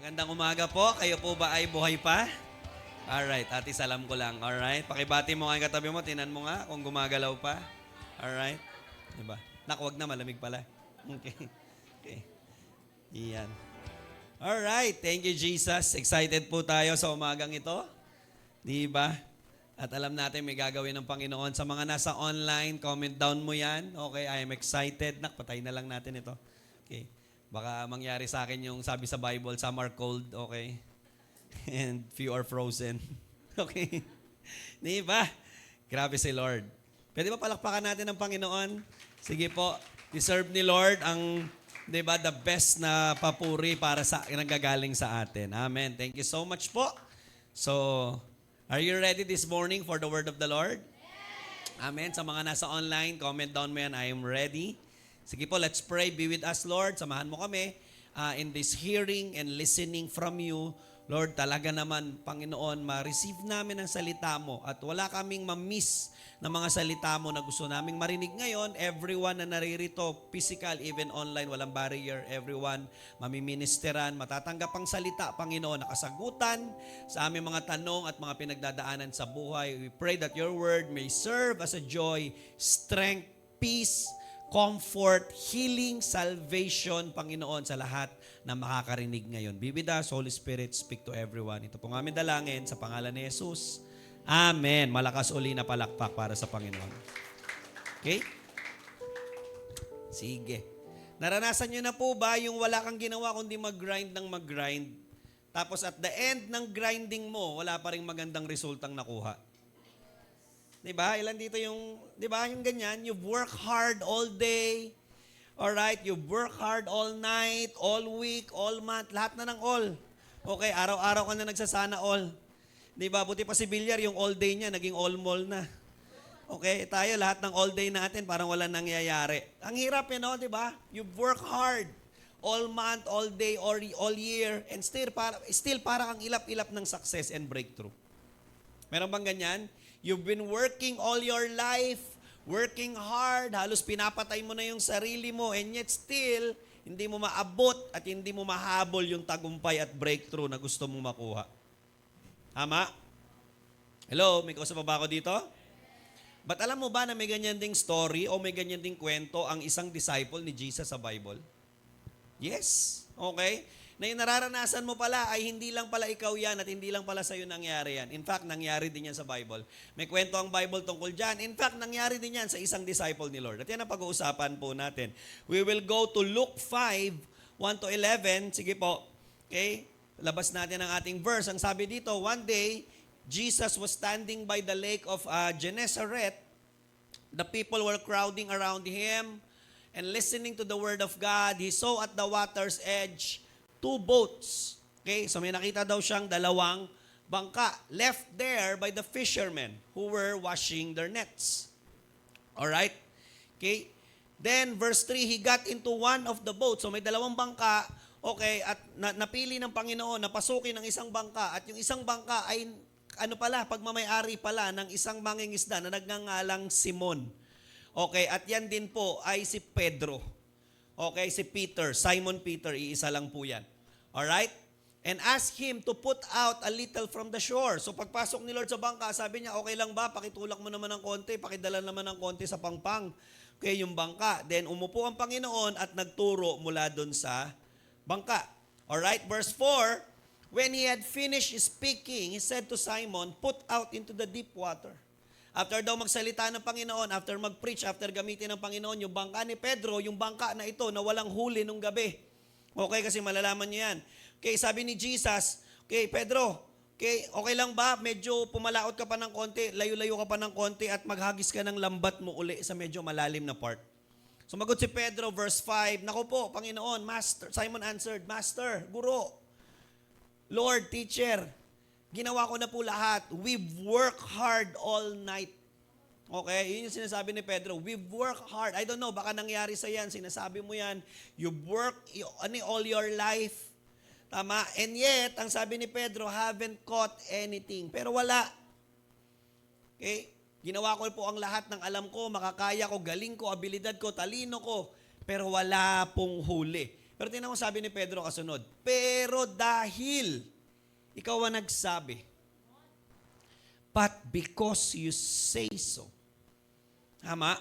Magandang umaga po. Kayo po ba ay buhay pa? Alright, ate, salam ko lang. Alright, pakibati mo nga yung katabi mo. Tinan mo nga kung gumagalaw pa. Alright. Diba? Nak, wag na, malamig pala. Okay. Okay. Iyan. Alright, thank you, Jesus. Excited po tayo sa umagang ito. Diba? At alam natin may gagawin ng Panginoon. Sa mga nasa online, comment down mo yan. Okay, I am excited. Nak, patay na lang natin ito. Okay. Baka mangyari sa akin yung sabi sa Bible, some are cold, okay? And few are frozen. Okay? Di ba? Grabe si Lord. Pwede ba palakpakan natin ang Panginoon? Sige po. Deserve ni Lord ang, di ba, the best na papuri para sa nanggagaling sa atin. Amen. Thank you so much po. So, are you ready this morning for the word of the Lord? Amen. Sa mga nasa online, comment down mo yan, I am ready. Sige po, let's pray. Be with us, Lord. Samahan mo kami in this hearing and listening from you. Lord, talaga naman, Panginoon, ma-receive namin ang salita mo at wala kaming ma-miss na mga salita mo na gusto naming marinig ngayon. Everyone na naririto, physical, even online, walang barrier. Everyone, mamiministeran, matatanggap ang salita, Panginoon, nakasagutan sa aming mga tanong at mga pinagdadaanan sa buhay. We pray that your word may serve as a joy, strength, peace, comfort, healing, salvation, Panginoon, sa lahat na makakarinig ngayon. Be with us, Holy Spirit, speak to everyone. Ito po ng aming dalangin sa pangalan ni Jesus. Amen. Malakas uli na palakpak para sa Panginoon. Okay? Sige. Naranasan nyo na po ba yung wala kang ginawa kundi mag-grind ng mag-grind? Tapos at the end ng grinding mo, wala pa rin magandang resultang nakuha. Diba? Ilan dito yung, diba, yung ganyan, you've worked hard all day, alright, you've worked hard all night, all week, all month, lahat na ng all. Okay, araw-araw ka na nagsasana all. Diba? Buti pa si Villar, yung all day niya, naging all mall na. Okay, tayo, lahat ng all day natin, parang wala nangyayari. Ang hirap yun, no? Diba? You've worked hard all month, all day, or all year, and still para kang ilap-ilap ng success and breakthrough. Meron bang ganyan? You've been working all your life, working hard, halos pinapatay mo na yung sarili mo, and yet still, hindi mo maabot at hindi mo mahabol yung tagumpay at breakthrough na gusto mong makuha. Tama? Hello, may kausap ba ako dito? But alam mo ba na may ganyan ding story o may ganyan ding kwento ang isang disciple ni Jesus sa Bible? Yes. Okay? Na yung nararanasan mo pala ay hindi lang pala ikaw yan at hindi lang pala sa'yo nangyari yan. In fact, nangyari din yan sa Bible. May kwento ang Bible tungkol dyan. In fact, nangyari din yan sa isang disciple ni Lord. At yan ang pag-uusapan po natin. We will go to Luke 5, 1-11. Sige po. Okay? Labas natin ang ating verse. Ang sabi dito, one day, Jesus was standing by the lake of Gennesaret. The people were crowding around him and listening to the word of God. He saw at the water's edge 2 boats. Okay, so may nakita daw siyang 2 bangka left there by the fishermen who were washing their nets. Alright? Okay? Then, verse 3, he got into one of the boats. So may 2 bangka, okay, at napili ng Panginoon na pasukin ng isang bangka. At yung isang bangka ay, pagmamayari pala ng isang mangingisda na nagngangalang Simon. Okay, at yan din po ay si Pedro. Okay, si Peter, Simon Peter, iisa lang po yan. Alright? And ask him to put out a little from the shore. So pagpasok ni Lord sa bangka, sabi niya, okay lang ba? Pakitulak mo naman ng konti, pakidala naman ng konti sa pangpang. Okay, yung bangka. Then umupo ang Panginoon at nagturo mula dun sa bangka. Alright, verse 4, when he had finished speaking, he said to Simon, put out into the deep water. After daw magsalita ng Panginoon, after mag-preach, after gamitin ng Panginoon, yung bangka ni Pedro, yung bangka na ito na walang huli nung gabi. Okay, kasi malalaman niyo yan. Okay, sabi ni Jesus, okay, Pedro, okay lang ba? Medyo pumalaot ka pa ng konti, layo-layo ka pa ng konti at maghagis ka ng lambat mo uli sa medyo malalim na part. Sumagot si Pedro, verse 5, naku po, Panginoon, Master, Simon answered, Master, Guro, Lord, Teacher, ginawa ko na po lahat. We've worked hard all night. Okay? Yun yung sinasabi ni Pedro. We've worked hard. I don't know, baka nangyari sa yan. Sinasabi mo yan. You've worked all your life. Tama? And yet, ang sabi ni Pedro, haven't caught anything. Pero wala. Okay? Ginawa ko po ang lahat ng alam ko, makakaya ko, galing ko, abilidad ko, talino ko. Pero wala pong huli. Pero tingnan mo sabi ni Pedro kasunod, pero dahil ikaw ang nagsabi, but because you say so. Tama?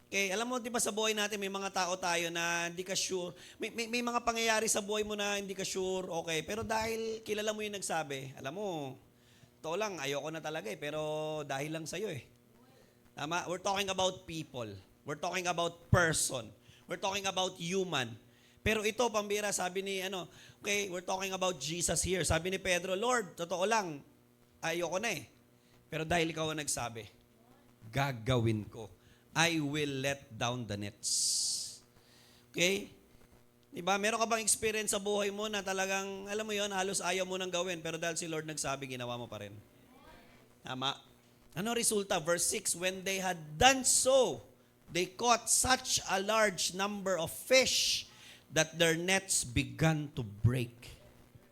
Okay, alam mo, di ba sa buhay natin, may mga tao tayo na hindi ka sure. May mga pangyayari sa buhay mo na hindi ka sure, okay. Pero dahil kilala mo yung nagsabi, alam mo, totoo lang, ayoko na talaga pero dahil lang sa'yo Tama? We're talking about people. We're talking about person. We're talking about human. Pero ito, pambira, sabi ni, okay, we're talking about Jesus here. Sabi ni Pedro, Lord, totoo lang, ayoko na Pero dahil ikaw ang nagsabi, gagawin ko. I will let down the nets. Okay? Diba? Meron ka bang experience sa buhay mo na talagang, alam mo yon, halos ayaw mo nang gawin, pero dahil si Lord nagsabi, ginawa mo pa rin. Tama? Ano resulta? Verse 6, when they had done so, they caught such a large number of fish that their nets began to break.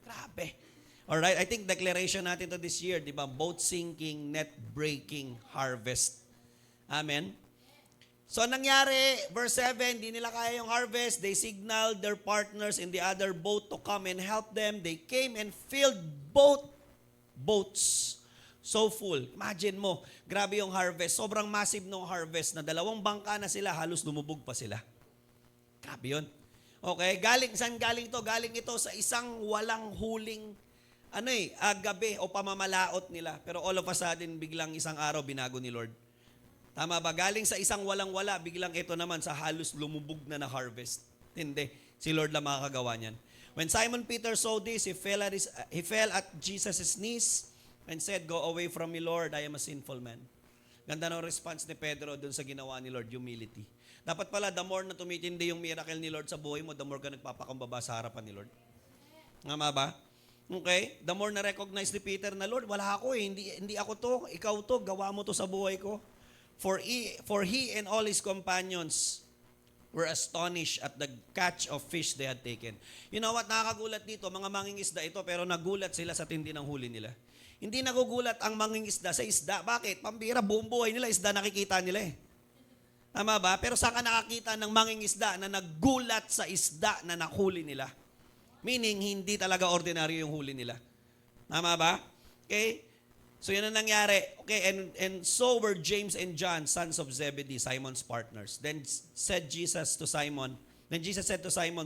Grabe. Alright, I think declaration natin to this year, diba? Boat sinking, net breaking, harvest. Amen? So, nangyari, verse 7, di nila kaya yung harvest. They signaled their partners in the other boat to come and help them. They came and filled both boats so full. Imagine mo, grabe yung harvest. Sobrang massive nung harvest na 2 bangka na sila, halos lumubog pa sila. Grabe yun. Okay, saan galing to? Galing ito sa isang walang huling gabi o pamamalaot nila. Pero all of a sudden, biglang isang araw binago ni Lord. Tama ba? Galing sa isang walang-wala, biglang ito naman sa halos lumubog na harvest. Hindi. Si Lord lang makakagawa niyan. When Simon Peter saw this, he fell at Jesus' knees and said, "Go away from me, Lord, I am a sinful man." Ganda ng response ni Pedro dun sa ginawa ni Lord, humility. Dapat pala, the more na tumitindi yung miracle ni Lord sa buhay mo, the more ka nagpapakumbaba sa harapan ni Lord. Tama ba? Okay? The more na-recognize ni Peter na, Lord, wala ako hindi ako to, ikaw to, gawa mo to sa buhay ko. For he and all his companions were astonished at the catch of fish they had taken. You know what, nakakagulat dito, mga mangingisda ito, pero nagulat sila sa tindi ng huli nila. Hindi nagugulat ang mangingisda sa isda. Bakit? Pambira, buong buhay nila, isda nakikita nila Tama ba? Pero saan ka nakakita ng mangingisda na nagulat sa isda na nakuli nila? Meaning, hindi talaga ordinaryo yung huli nila. Tama ba? Okay? So yan ang nangyari. Okay, and so were James and John, sons of Zebedee, Simon's partners. Then Jesus said to Simon,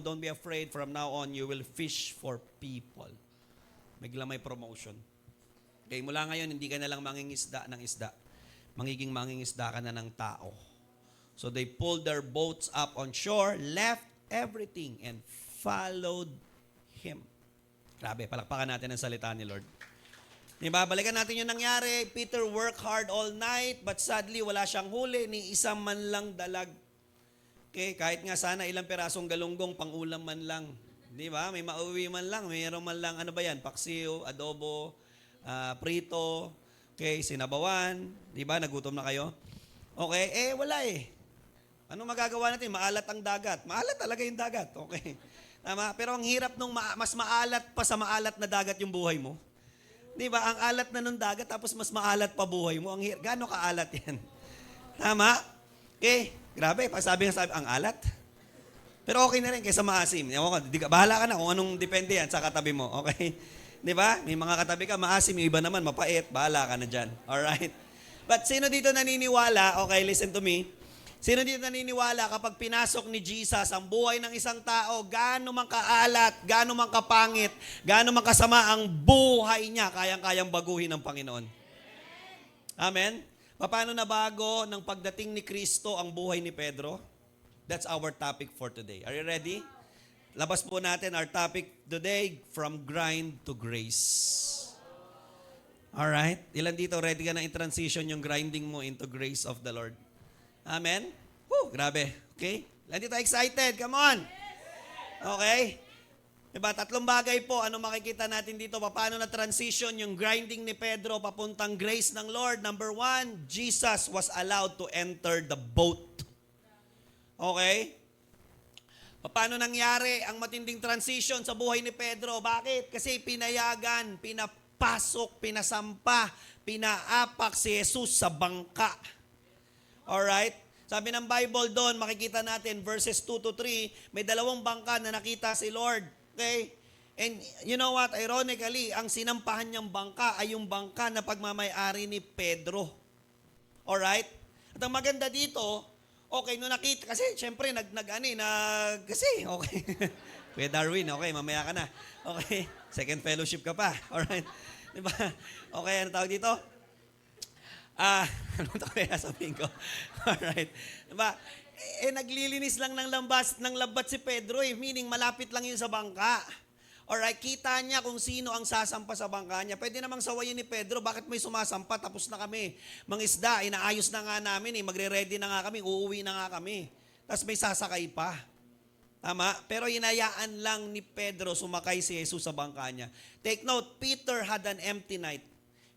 "Don't be afraid, from now on you will fish for people." Bigla may promotion. Okay, mula ngayon hindi ka na lang mangingisda ng isda. Magiging mangingisda ka na ng tao. So they pulled their boats up on shore, left everything, and followed Him. Grabe, palakpakan natin ang salita ni Lord. Diba? Balikan natin yung nangyari. Peter worked hard all night, but sadly, wala siyang huli, ni isang man lang dalag. Okay, kahit nga sana ilang pirasong galunggong, pang-ulam man lang. Diba? May mauwi man lang, mayroon man lang, paksiw, adobo, prito, okay, sinabawan. Diba? Nagutom na kayo? Okay, wala Ano magagawa natin? Maalat ang dagat. Maalat talaga yung dagat. Okay. Tama? Pero ang hirap nung mas maalat pa sa maalat na dagat yung buhay mo. Di ba? Ang alat na nung dagat, tapos mas maalat pa buhay mo. Gaano kaalat yan? Tama? Okay. Grabe. Sabi, ang alat. Pero okay na rin kaysa maasim. Bahala ka na kung anong depende yan sa katabi mo. Okay? Di ba? May mga katabi ka, maasim. Yung iba naman, mapait. Bahala ka na dyan. Alright? But sino dito naniniwala? Okay, listen to me. Sino dito naniniwala kapag pinasok ni Jesus ang buhay ng isang tao, gaano man kaalat, gaano man kapangit, gaano man kasama ang buhay niya, kayang-kayang baguhin ng Panginoon? Amen? Paano nabago ng pagdating ni Kristo ang buhay ni Pedro? That's our topic for today. Are you ready? Labas po natin our topic today, from grind to grace. Alright? Ilan dito ready ka na i-transition yung grinding mo into grace of the Lord? Amen? Woo, grabe. Okay? Ilan dito excited? Come on! Okay? Diba? 3 bagay po. Ano makikita natin dito? Paano na-transition yung grinding ni Pedro papuntang grace ng Lord? Number 1, Jesus was allowed to enter the boat. Okay? Paano nangyari ang matinding transition sa buhay ni Pedro? Bakit? Kasi pinayagan, pinapasok, pinasampa, pinaapak si Jesus sa bangka. Alright? Sabi ng Bible doon, makikita natin, verses 2 to 3, may dalawang bangka na nakita si Lord. Okay? And you know what? Ironically, ang sinampahan niyang bangka ay yung bangka na pagmamay-ari ni Pedro. Alright? At ang maganda dito, okay, nung nakita, kasi syempre, kasi, okay. Kuya Darwin, okay, mamaya ka na. Okay, second fellowship ka pa. Alright? Diba? Okay, ano tawag dito? Ano ito kaya sabihin ko? Alright. Diba? Naglilinis lang ng lambat si Pedro meaning malapit lang yun sa bangka. Alright, kita niya kung sino ang sasampa sa bangka niya. Pwede namang sawayin ni Pedro, bakit may sumasampa? Tapos na kami. Mangisda, inaayos na nga namin magre-ready na nga kami, uuwi na nga kami. Tapos may sasakay pa. Tama? Pero hinayaan lang ni Pedro sumakay si Jesus sa bangka niya. Take note, Peter had an empty night.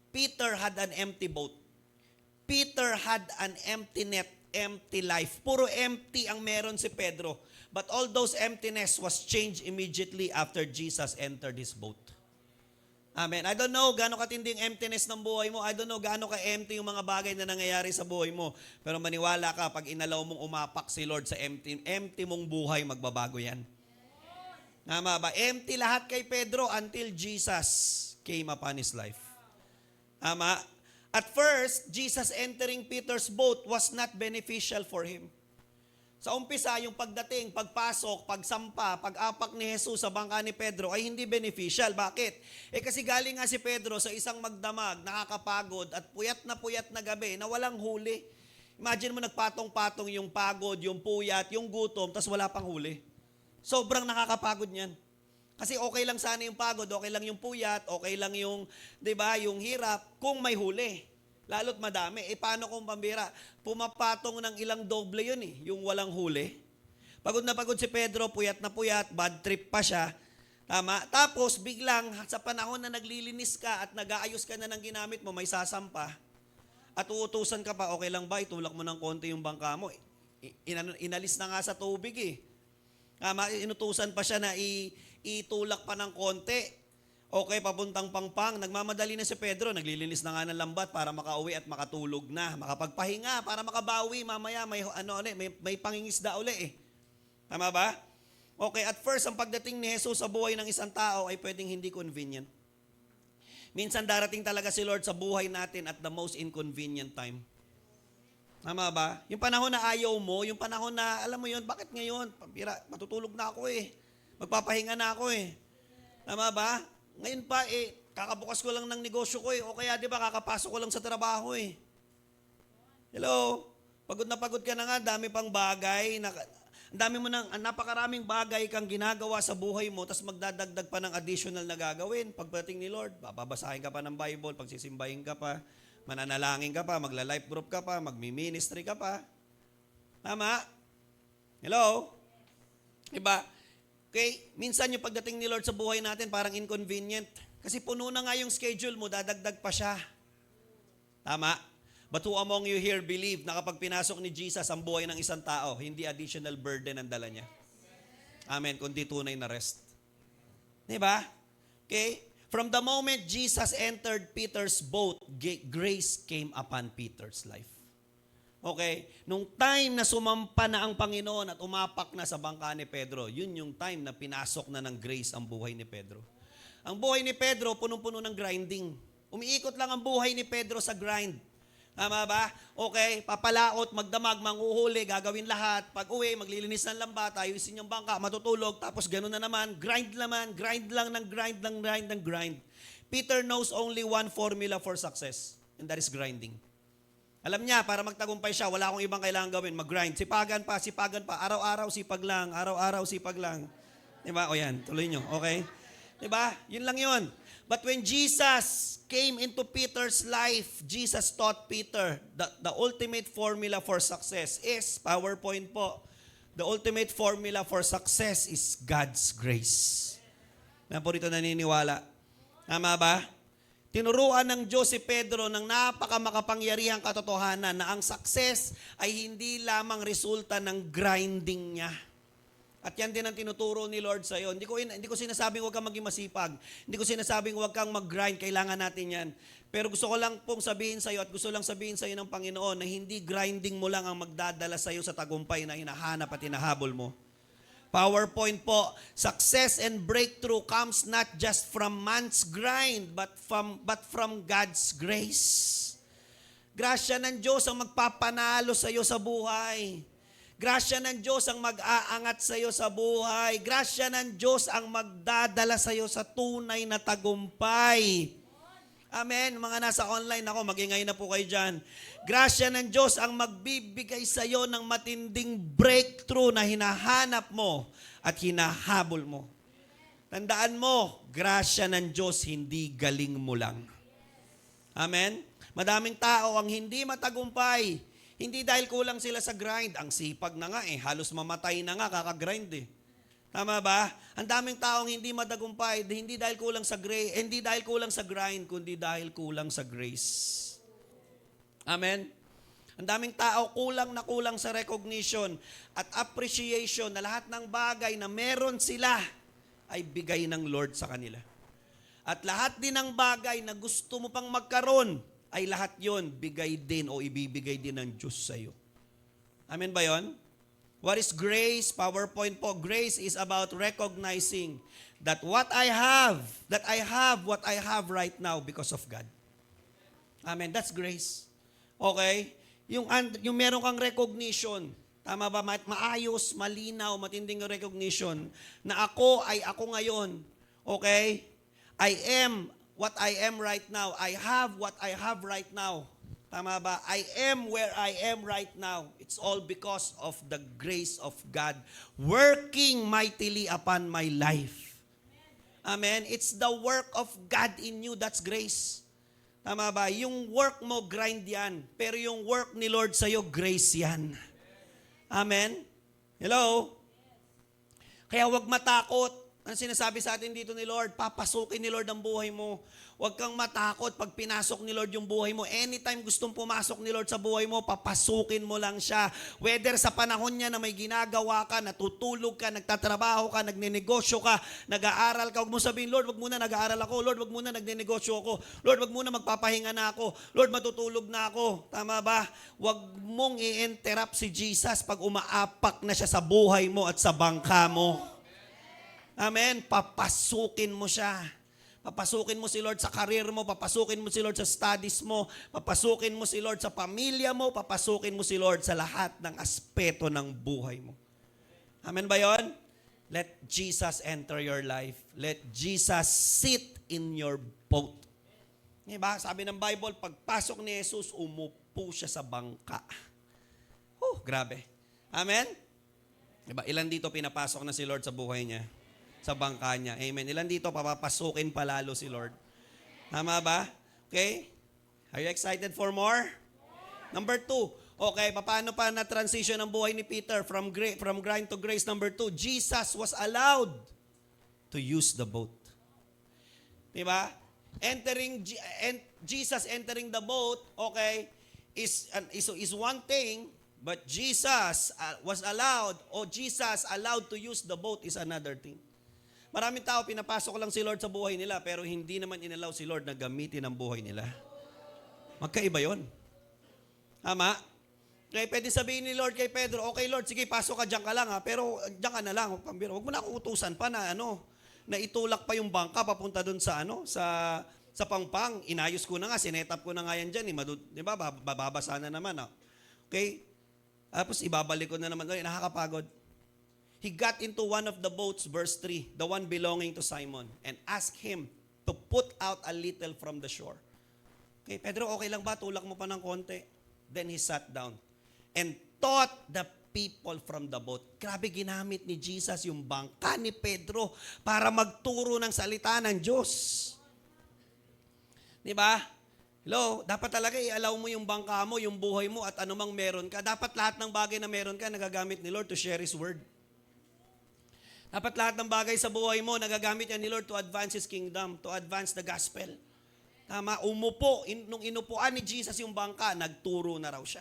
Peter had an empty boat. Peter had an empty net, empty life. Puro empty ang meron si Pedro. But all those emptiness was changed immediately after Jesus entered his boat. Amen. I don't know gaano katinding emptiness ng buhay mo. I don't know gaano ka-empty yung mga bagay na nangyayari sa buhay mo. Pero maniwala ka, pag inalaw mong umapak si Lord sa empty mong buhay, magbabago yan. Tama ba? Empty lahat kay Pedro until Jesus came upon his life. Tama? At first, Jesus entering Peter's boat was not beneficial for him. Sa umpisa, yung pagdating, pagpasok, pagsampa, pag-apak ni Jesus sa bangka ni Pedro ay hindi beneficial. Bakit? Kasi galing nga si Pedro sa isang magdamag, nakakapagod at puyat na gabi na walang huli. Imagine mo nagpatong-patong yung pagod, yung puyat, yung gutom, tas wala pang huli. Sobrang nakakapagod niyan. Kasi okay lang sana yung pagod, okay lang yung puyat, okay lang yung, 'di ba, yung hirap kung may huli. Lalo't madami. Paano kung pambira? Pumapatong ng ilang doble yun yung walang huli. Pagod na pagod si Pedro, puyat na puyat, bad trip pa siya. Tama? Tapos biglang sa panahon na naglilinis ka at nag-aayos ka na ng ginamit mo, may sasampa. At uutusan ka pa, okay lang ba, itulak mo ng konti yung bangka mo. Inalis na nga sa tubig Tama? Inutusan pa siya na itulak pa ng konti. Okay, papuntang Pangpang. Nagmamadali na si Pedro. Naglilinis na nga ng lambat para makauwi at makatulog na. Makapagpahinga para makabawi. Mamaya may pangingisda uli Tama ba? Okay, at first, ang pagdating ni Jesus sa buhay ng isang tao ay pwedeng hindi convenient. Minsan darating talaga si Lord sa buhay natin at the most inconvenient time. Tama ba? Yung panahon na ayaw mo, yung panahon na, alam mo yun, bakit ngayon? Pambira, matutulog na ako Magpapahinga na ako Tama ba? Ngayon pa kakabukas ko lang ng negosyo ko O kaya di ba, kakapasok ko lang sa trabaho Hello? Pagod na pagod ka na nga, dami pang bagay. Napakaraming bagay kang ginagawa sa buhay mo, tapos magdadagdag pa ng additional na gagawin. Pagdating ni Lord, babasahin ka pa ng Bible, pagsisimbahin ka pa, mananalangin ka pa, magla-life group ka pa, magmi-ministry ka pa. Tama? Hello? Diba? Okay? Minsan yung pagdating ni Lord sa buhay natin parang inconvenient. Kasi puno na nga yung schedule mo, dadagdag pa siya. Tama? But who among you here believe na kapag pinasok ni Jesus ang buhay ng isang tao, hindi additional burden ang dala niya? Amen. Kundi tunay na rest. Diba? Okay? From the moment Jesus entered Peter's boat, grace came upon Peter's life. Okay? Nung time na sumampa na ang Panginoon at umapak na sa bangka ni Pedro, yun yung time na pinasok na ng grace ang buhay ni Pedro. Ang buhay ni Pedro, punong-puno ng grinding. Umiikot lang ang buhay ni Pedro sa grind. Tama ba? Okay, papalaot, magdamag, manghuhuli, gagawin lahat. Pag uwi, maglilinis ng lambat, ayusin yung bangka, matutulog, tapos gano'n na naman, grind lang. Peter knows only one formula for success, and that is grinding. Alam niya, para magtagumpay siya, wala akong ibang kailangan gawin, mag-grind. Sipagan pa, araw-araw sipag lang. Diba? O yan, tuloy nyo, okay? Diba? Yun lang yun. But when Jesus came into Peter's life, Jesus taught Peter the ultimate formula for success is, PowerPoint po, the ultimate formula for success is God's grace. Na po rito naniniwala. Tama ba? Tinuruan ng Diyos si Pedro ng napakamakapangyarihang katotohanan na ang success ay hindi lamang resulta ng grinding niya. At yan din ang tinuturo ni Lord sa'yo. Hindi ko sinasabing huwag kang maging masipag. Hindi ko sinasabing huwag kang mag-grind. Kailangan natin yan. Pero gusto ko lang pong sabihin sa'yo at gusto lang sabihin sa'yo ng Panginoon na hindi grinding mo lang ang magdadala sa'yo sa tagumpay na hinahanap at hinahabol mo. PowerPoint po, success and breakthrough comes not just from man's grind, but from God's grace. Grasya ng Diyos ang magpapanalo sa iyo sa buhay. Grasya ng Diyos ang mag-aangat sa iyo sa buhay. Grasya ng Diyos ang magdadala sa iyo sa tunay na tagumpay. Amen. Mga nasa online ako, magingay na po kayo dyan. Grasya ng Diyos ang magbibigay sa iyo ng matinding breakthrough na hinahanap mo at hinahabol mo. Tandaan mo, grasya ng Diyos, hindi galing mo lang. Amen. Madaming tao ang hindi matagumpay. Hindi dahil kulang sila sa grind. Ang sipag na nga halos mamatay na nga, kakagrind Tama ba? Ang daming taong hindi matagumpay, hindi dahil kulang sa grace, hindi dahil kulang sa grind, kundi dahil kulang sa grace. Amen? Ang daming tao kulang sa recognition at appreciation na lahat ng bagay na meron sila ay bigay ng Lord sa kanila. At lahat din ng bagay na gusto mo pang magkaroon, ay lahat yon bigay din o ibibigay din ng Diyos sa iyo. Amen ba yon? What is grace? PowerPoint po. Grace is about recognizing that what I have what I have right now because of God. Amen. That's grace. Okay? Yung meron kang recognition, tama ba? Maayos, malinaw, matinding recognition na ako ay ako ngayon. Okay? I am what I am right now. I have what I have right now. Tama ba? I am where I am right now. It's all because of the grace of God working mightily upon my life. Amen? It's the work of God in you. That's grace. Tama ba? Yung work mo, grind yan. Pero yung work ni Lord sa'yo, grace yan. Amen? Hello? Kaya huwag matakot. Ang sinasabi sa atin dito ni Lord, papasukin ni Lord ang buhay mo. Huwag kang matakot pag pinasok ni Lord yung buhay mo. Anytime gustong pumasok ni Lord sa buhay mo, papasukin mo lang siya. Whether sa panahon niya na may ginagawa ka, natutulog ka, nagtatrabaho ka, nagnenegosyo ka, nag-aaral ka, huwag mo sabihin, Lord, wag muna nag-aaral ako. Lord, wag muna nagnenegosyo ako. Lord, wag muna magpapahinga na ako. Lord, matutulog na ako. Tama ba? Huwag mong i-interrupt si Jesus pag umaapak na siya sa buhay mo at sa bangka mo. Amen? Papasukin mo siya. Papasukin mo si Lord sa career mo, papasukin mo si Lord sa studies mo, papasukin mo si Lord sa pamilya mo, papasukin mo si Lord sa lahat ng aspeto ng buhay mo. Amen ba yon? Let Jesus enter your life. Let Jesus sit in your boat. Diba? Sabi ng Bible, pagpasok ni Jesus, umupo siya sa bangka. Grabe. Amen? Diba? Ilan dito pinapasok na si Lord sa buhay niya? Sa bangka niya. Amen. Ilan dito papapasukin palalo si Lord? Tama ba? Okay? Are you excited for more? Number 2. Okay, paano pa na-transition ang buhay ni Peter from grind to grace? Number 2, Jesus was allowed to use the boat. Diba? Jesus entering the boat, okay, is one thing, but Jesus was allowed, Jesus allowed to use the boat is another thing. Maraming tao, pinapasok lang si Lord sa buhay nila, pero hindi naman inalaw si Lord na gamitin ang buhay nila. Magkaiba yon. Tama? Kaya pwede sabihin ni Lord kay Pedro, okay Lord, sige, pasok ka, dyan ka lang ha, pero dyan ka na lang. Huwag mo na akong utusan pa na na itulak pa yung bangka papunta doon sa pangpang. Inayos ko na nga, sinetap ko na nga yan dyan. Di ba? Babasa na naman. Okay? Tapos ibabalik ko na naman. Nakakapagod. He got into one of the boats, verse 3, the one belonging to Simon, and asked him to put out a little from the shore. Okay, Pedro, okay lang ba? Tulak mo pa ng konti. Then he sat down and taught the people from the boat. Grabe, ginamit ni Jesus yung bangka ni Pedro para magturo ng salita ng Diyos. Di ba? Hello, dapat talaga i-allow mo yung bangka mo, yung buhay mo at anumang meron ka. Dapat lahat ng bagay na meron ka, nagagamit ni Lord to share His word. Dapat lahat ng bagay sa buhay mo, nagagamit yan ni Lord to advance His kingdom, to advance the gospel. Tama, nung inupuan ni Jesus yung bangka, nagturo na raw siya.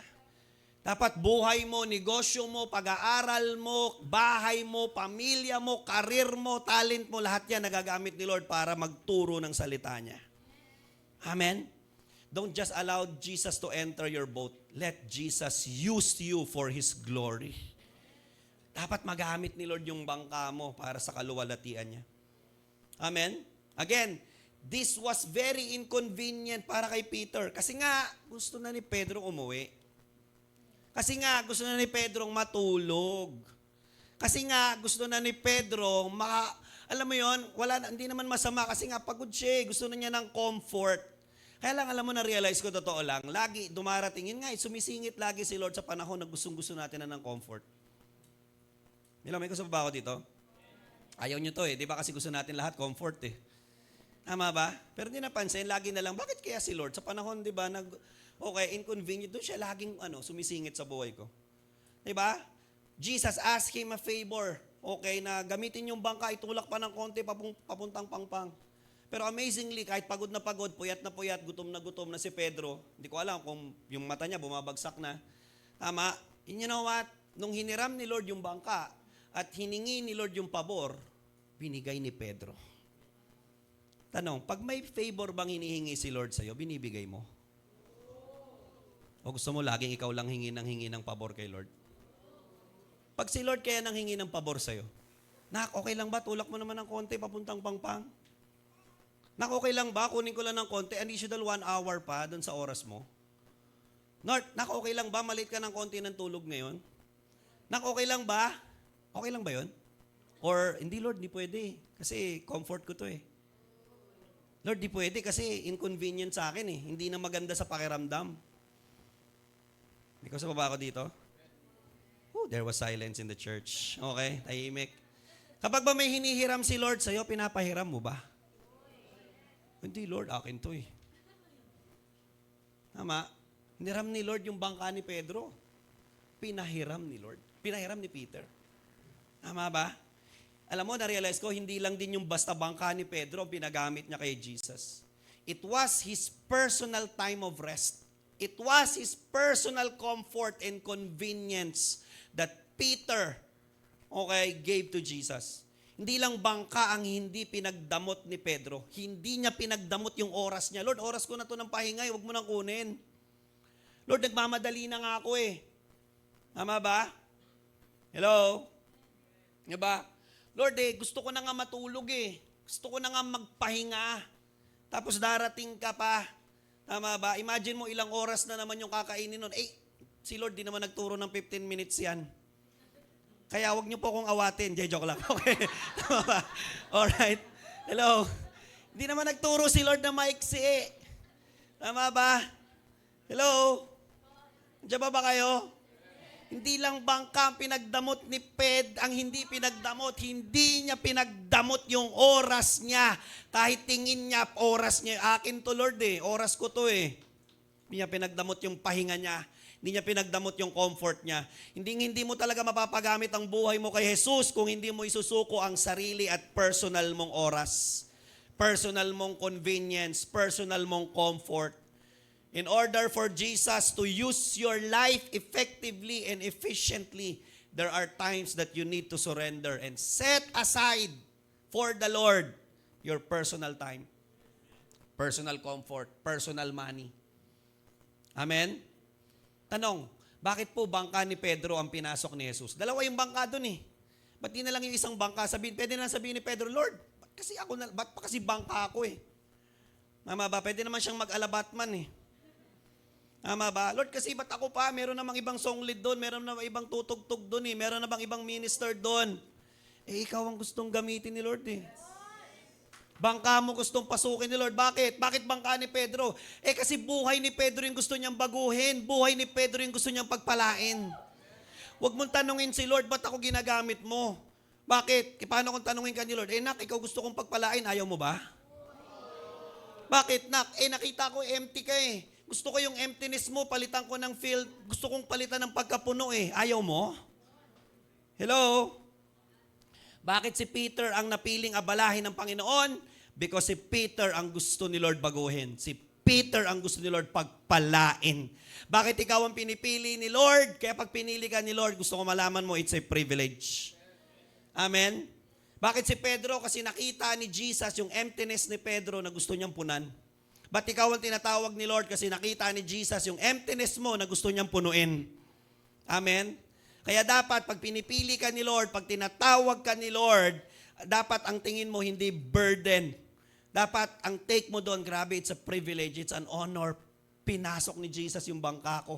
Dapat buhay mo, negosyo mo, pag-aaral mo, bahay mo, pamilya mo, karir mo, talent mo, lahat yan nagagamit ni Lord para magturo ng salita niya. Amen? Don't just allow Jesus to enter your boat. Let Jesus use you for His glory. Dapat magamit ni Lord yung bangka mo para sa kaluwalhatian niya. Amen? Again, this was very inconvenient para kay Peter. Kasi nga, gusto na ni Pedro umuwi. Kasi nga, gusto na ni Pedro matulog. Kasi nga, gusto na ni Pedro, alam mo yon, hindi naman masama kasi nga pagod siya. Gusto na niya ng comfort. Kaya lang, alam mo, na-realize ko, totoo lang, lagi dumarating, yun nga, sumisingit lagi si Lord sa panahon na gustong-gusto natin na ng comfort. May gusto pa ba ako dito? Ayaw nyo to di ba kasi gusto natin lahat comfort Tama ba? Pero hindi napansin, lagi na lang, bakit kaya si Lord? Sa panahon, di ba, inconvenient, doon siya laging sumisingit sa buhay ko. Di ba? Jesus asked him a favor. Okay, na gamitin yung bangka, itulak pa ng konti, papuntang pangpang. Pero amazingly, kahit pagod na pagod, puyat na gutom na si Pedro, hindi ko alam kung yung mata niya bumabagsak na. Tama? And you know what? Nung hiniram ni Lord yung bangka at hiningi ni Lord yung pabor, binigay ni Pedro. Tanong, pag may favor bang hinihingi si Lord sa'yo, binibigay mo? O gusto mo laging ikaw lang hingi ng pabor kay Lord? Pag si Lord kaya nang hingi ng pabor sa'yo, okay lang ba? Tulak mo naman ng konti, papuntang pangpang. Okay lang ba? Kunin ko lang ng konti. Additional 1 hour pa doon sa oras mo. Okay lang ba? Malit ka ng konti ng tulog ngayon. Okay lang ba? Okay lang ba yun? Or, hindi Lord, di pwede. Kasi comfort ko to Lord, di pwede kasi inconvenient sa akin Hindi na maganda sa pakiramdam. May kasi pa ba ako dito? There was silence in the church. Okay, tahimik. Kapag ba may hinihiram si Lord sa'yo, pinapahiram mo ba? Hindi, Lord, akin to Tama? Hiniram ni Lord yung bangka ni Pedro. Pinahiram ni Lord. Pinahiram ni Peter. Tama ba? Alam mo, na-realize ko, hindi lang din yung basta bangka ni Pedro pinagamit niya kay Jesus. It was his personal time of rest. It was his personal comfort and convenience that Peter, gave to Jesus. Hindi lang bangka ang hindi pinagdamot ni Pedro. Hindi niya pinagdamot yung oras niya. Lord, oras ko na to ng pahinga, huwag mo nang kunin. Lord, nagmamadali na nga ako Tama ba? Hello? Diba? Lord, gusto ko na nga matulog Gusto ko na nga magpahinga. Tapos darating ka pa. Tama ba? Imagine mo ilang oras na naman yung kakainin nun. Si Lord di naman nagturo ng 15 minutes yan. Kaya wag niyo po akong awatin. Joke lang. Okay? Tama ba? Alright. Hello? Hindi naman nagturo si Lord na maiksi Tama ba? Hello? Diyan ba kayo? Hindi lang bangka ang pinagdamot ni ang hindi pinagdamot. Hindi niya pinagdamot yung oras niya. Kahit tingin niya, oras niya. Akin to Lord Oras ko to Hindi niya pinagdamot yung pahinga niya. Hindi niya pinagdamot yung comfort niya. Hindi mo talaga mapapagamit ang buhay mo kay Jesus kung hindi mo isusuko ang sarili at personal mong oras. Personal mong convenience. Personal mong comfort. In order for Jesus to use your life effectively and efficiently, there are times that you need to surrender and set aside for the Lord your personal time, personal comfort, personal money. Amen? Tanong, bakit po bangka ni Pedro ang pinasok ni Jesus? Dalawa yung bangka dun Ba't di na lang yung isang bangka? Pwede na lang sabihin ni Pedro, Lord, ba't pa kasi bangka ako Tama ba? Pwede naman siyang mag-alabatman Tama ba? Lord, kasi ba't ako pa? Meron namang ibang song lead doon, meron namang ibang tutugtog doon meron namang ibang minister doon. Ikaw ang gustong gamitin ni Lord Bangka mo gustong pasukin ni Lord. Bakit? Bakit bangka ni Pedro? Kasi buhay ni Pedro yung gusto niyang baguhin. Buhay ni Pedro yung gusto niyang pagpalain. Huwag mong tanungin si Lord, ba't ako ginagamit mo? Bakit? Paano kung tanungin ka ni Lord? Nak, ikaw gusto kong pagpalain, ayaw mo ba? Bakit, Nak? Nakita ko empty ka Gusto ko yung emptiness mo, palitan ko ng field. Gusto kong palitan ng pagkapuno Ayaw mo? Hello? Bakit si Peter ang napiling abalahin ng Panginoon? Because si Peter ang gusto ni Lord baguhin. Si Peter ang gusto ni Lord pagpalain. Bakit ikaw ang pinipili ni Lord? Kaya pag pinili ka ni Lord, gusto ko malaman mo, it's a privilege. Amen? Bakit si Pedro? Kasi nakita ni Jesus yung emptiness ni Pedro na gusto niyang punan. Ba't ikaw ang tinatawag ni Lord? Kasi nakita ni Jesus yung emptiness mo na gusto niyang punuin. Amen? Kaya dapat, pag pinipili ka ni Lord, pag tinatawag ka ni Lord, dapat ang tingin mo hindi burden. Dapat ang take mo doon, grabe, it's a privilege, it's an honor. Pinasok ni Jesus yung bangka ko.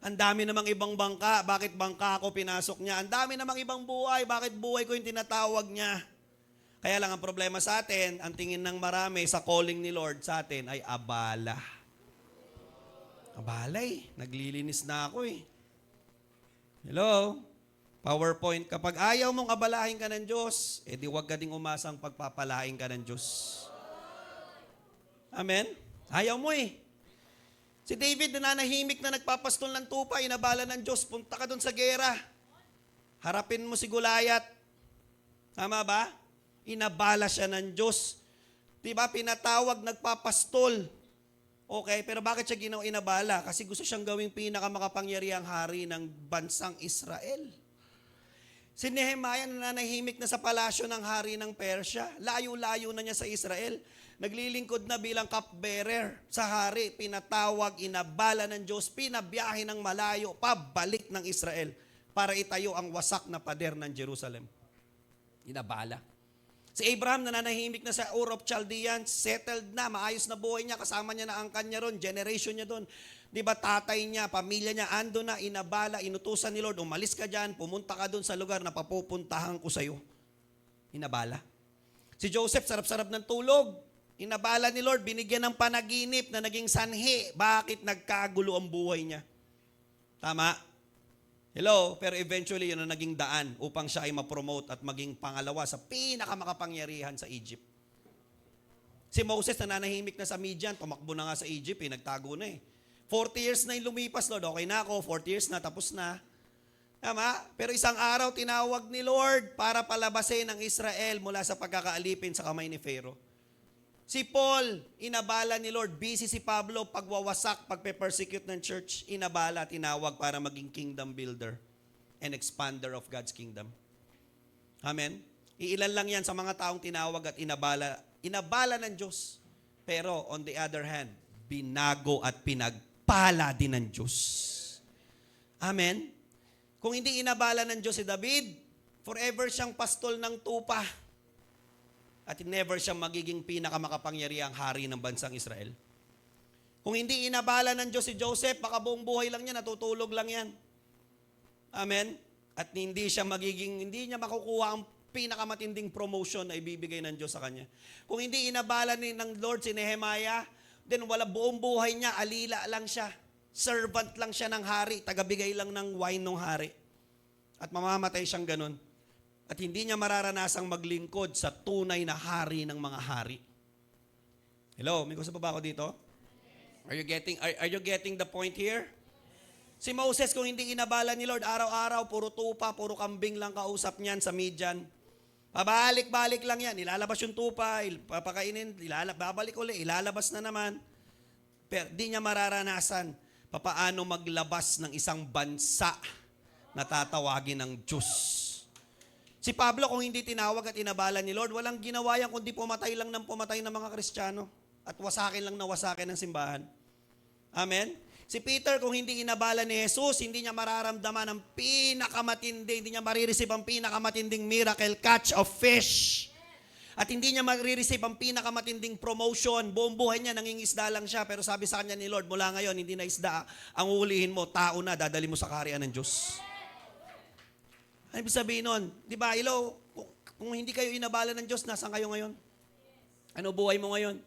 Ang dami namang ibang bangka, bakit bangka ko pinasok niya? Ang dami namang ibang buhay, bakit buhay ko yung tinatawag niya? Kaya lang ang problema sa atin, ang tingin ng marami sa calling ni Lord sa atin ay abala. Abala naglilinis na ako Hello? PowerPoint. Kapag ayaw mong abalahin ka ng Diyos, edi huwag ka ding umasang pagpapalain ka ng Diyos. Amen? Ayaw mo Si David nananahimik na nagpapastol ng tupa, inabala ng Diyos, punta ka doon sa gera. Harapin mo si Goliath. Tama ba? Inabala siya ng Diyos. Diba? Pinatawag, nagpapastol. Okay, pero bakit siya inabala? Kasi gusto siyang gawing pinakamakapangyarihang hari ng bansang Israel. Si Nehemiah nananahimik na sa palasyo ng hari ng Persya. Layo-layo na niya sa Israel. Naglilingkod na bilang cupbearer sa hari. Pinatawag, inabala ng Diyos, pinabiyahe ng malayo, pabalik ng Israel para itayo ang wasak na pader ng Jerusalem. Inabala. Si Abraham nananahimik na sa Ur of Chaldeans, settled na, maayos na buhay niya, kasama niya na angkan niya ron, generation niya doon. Di ba tatay niya, pamilya niya, ando na, inabala, inutusan ni Lord, umalis ka dyan, pumunta ka doon sa lugar na papupuntahan ko sa'yo. Inabala. Si Joseph, sarap-sarap ng tulog. Inabala ni Lord, binigyan ng panaginip na naging sanhi. Bakit nagkagulo ang buhay niya? Tama? Hello? Pero eventually, yun ang naging daan upang siya ay ma-promote at maging pangalawa sa pinakamakapangyarihan sa Egypt. Si Moses nananahimik na sa Midian, tumakbo na nga sa Egypt, nagtago na 40 years na yung lumipas, Lord. Okay na ako, 40 years na, tapos na. Tama? Pero isang araw, tinawag ni Lord para palabasin ang Israel mula sa pagkakaalipin sa kamay ni Pharaoh. Si Paul, inabala ni Lord. Busy si Pablo, pagwawasak, pagpe-persecute ng church, inabala, tinawag para maging kingdom builder and expander of God's kingdom. Amen? Iilan lang yan sa mga taong tinawag at inabala. Inabala ng Diyos. Pero on the other hand, binago at pinagpala din ng Diyos. Amen? Kung hindi inabala ng Diyos si David, forever siyang pastol ng tupa. At never siyang magiging pinakamakapangyarihang hari ng bansang Israel. Kung hindi inabala ng Diyos si Joseph, baka buong buhay lang niya, natutulog lang yan. Amen? At hindi niya makukuha ang pinakamatinding promotion na ibibigay ng Diyos sa kanya. Kung hindi inabala ng Lord si Nehemiah, then buong buhay niya, alila lang siya. Servant lang siya ng hari, tagabigay lang ng wine ng hari. At mamamatay siyang ganun. At hindi niya mararanasang maglingkod sa tunay na hari ng mga hari. Hello, may gusto pa ba ako dito? Are you getting the point here? Si Moses, kung hindi inabala ni Lord, araw-araw, puro tupa, puro kambing lang kausap niyan sa Midian. Pabalik-balik lang yan. Ilalabas yung tupa, papakainin, babalik uli, ilalabas na naman. Pero di niya mararanasan papaano maglabas ng isang bansa na tatawagin ng Diyos. Si Pablo, kung hindi tinawag at inabala ni Lord, walang ginawa yan kundi pumatay lang ng pumatay ng mga Kristiyano at wasakin lang na wasakin ng simbahan. Amen? Si Peter, kung hindi inabala ni Jesus, hindi niya mararamdaman ang pinakamatinding, hindi niya marireceive ang pinakamatinding miracle catch of fish. At hindi niya marireceive ang pinakamatinding promotion. Buong buhay niya, nangingisda lang siya. Pero sabi sa kanya ni Lord, mula ngayon, hindi na isda. Ang uulihin mo, tao na, dadali mo sa kaharian ng Diyos. Ano ibig sabihin nun? Di ba, kung hindi kayo inabala ng Diyos, nasaan kayo ngayon? Ano buhay mo ngayon?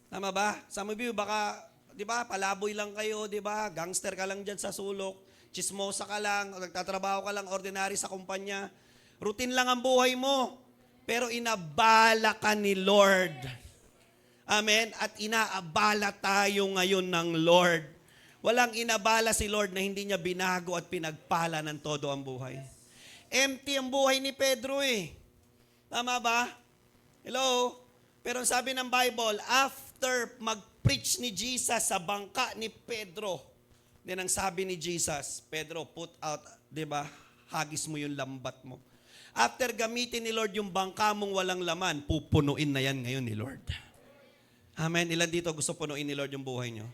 Tama ba? Some of you, baka, di ba, palaboy lang kayo, di ba? Gangster ka lang dyan sa sulok, chismosa ka lang, nagtatrabaho ka lang, ordinary sa kumpanya. Routine lang ang buhay mo. Pero inabala ka ni Lord. Amen? At inaabala tayo ngayon ng Lord. Walang inabala si Lord na hindi niya binago at pinagpala ng todo ang buhay. Empty ang buhay ni Pedro Tama ba? Hello? Pero sabi ng Bible, after pina-preach ni Jesus sa bangka ni Pedro. Then ang sabi ni Jesus, Pedro, put out, di ba, hagis mo yung lambat mo. After gamitin ni Lord yung bangka mong walang laman, pupunuin na yan ngayon ni Lord. Amen. Ilan dito gusto punuin ni Lord yung buhay nyo?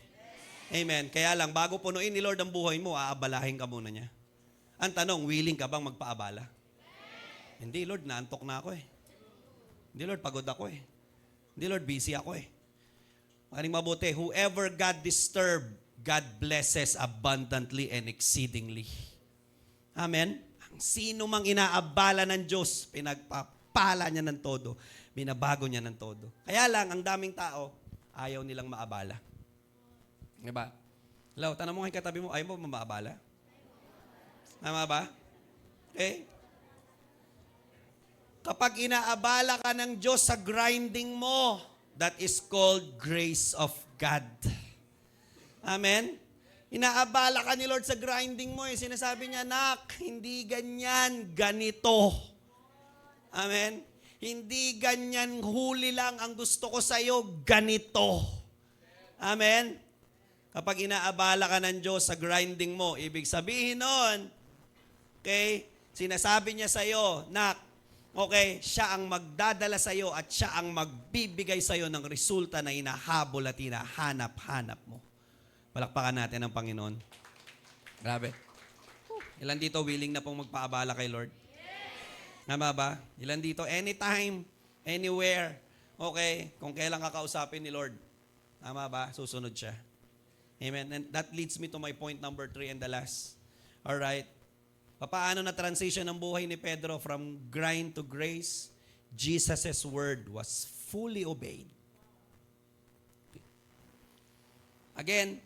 Amen. Kaya lang, bago punuin ni Lord ang buhay mo, aabalahin ka muna niya. Ang tanong, willing ka bang magpaabala? Hindi, Lord, naantok na ako eh. Hindi, Lord, pagod ako eh. Hindi, Lord, busy ako eh. Maring mabuti, whoever God disturbed, God blesses abundantly and exceedingly. Amen? Ang sino mang inaabala ng Diyos, pinagpapala niya ng todo. Binabago niya ng todo. Kaya lang, ang daming tao, ayaw nilang maabala. Diba? Hello, tanong mo kay katabi mo, ayaw mo maabala? Tama ba? Okay? Kapag inaabala ka ng Diyos sa grinding mo, that is called grace of God. Amen? Inaabala ka ni Lord sa grinding mo. Sinasabi niya, nak, hindi ganyan, ganito. Amen? Hindi ganyan, huli lang ang gusto ko sa'yo, ganito. Amen? Kapag inaabala ka ng Diyos sa grinding mo, ibig sabihin nun, okay, sinasabi niya sa'yo, nak, okay, siya ang magdadala sa'yo at siya ang magbibigay sa'yo ng resulta na hinahabol at hinahanap-hanap mo. Palakpakan natin ang Panginoon. Grabe. Ilan dito willing na pong magpaabala kay Lord? Tama ba? Ilan dito? Anytime, anywhere. Okay, kung kailan kakausapin ni Lord. Tama ba? Susunod siya. Amen. And that leads me to my point number 3 and the last. Alright. Paano na transition ang buhay ni Pedro from grind to grace? Jesus' word was fully obeyed. Again,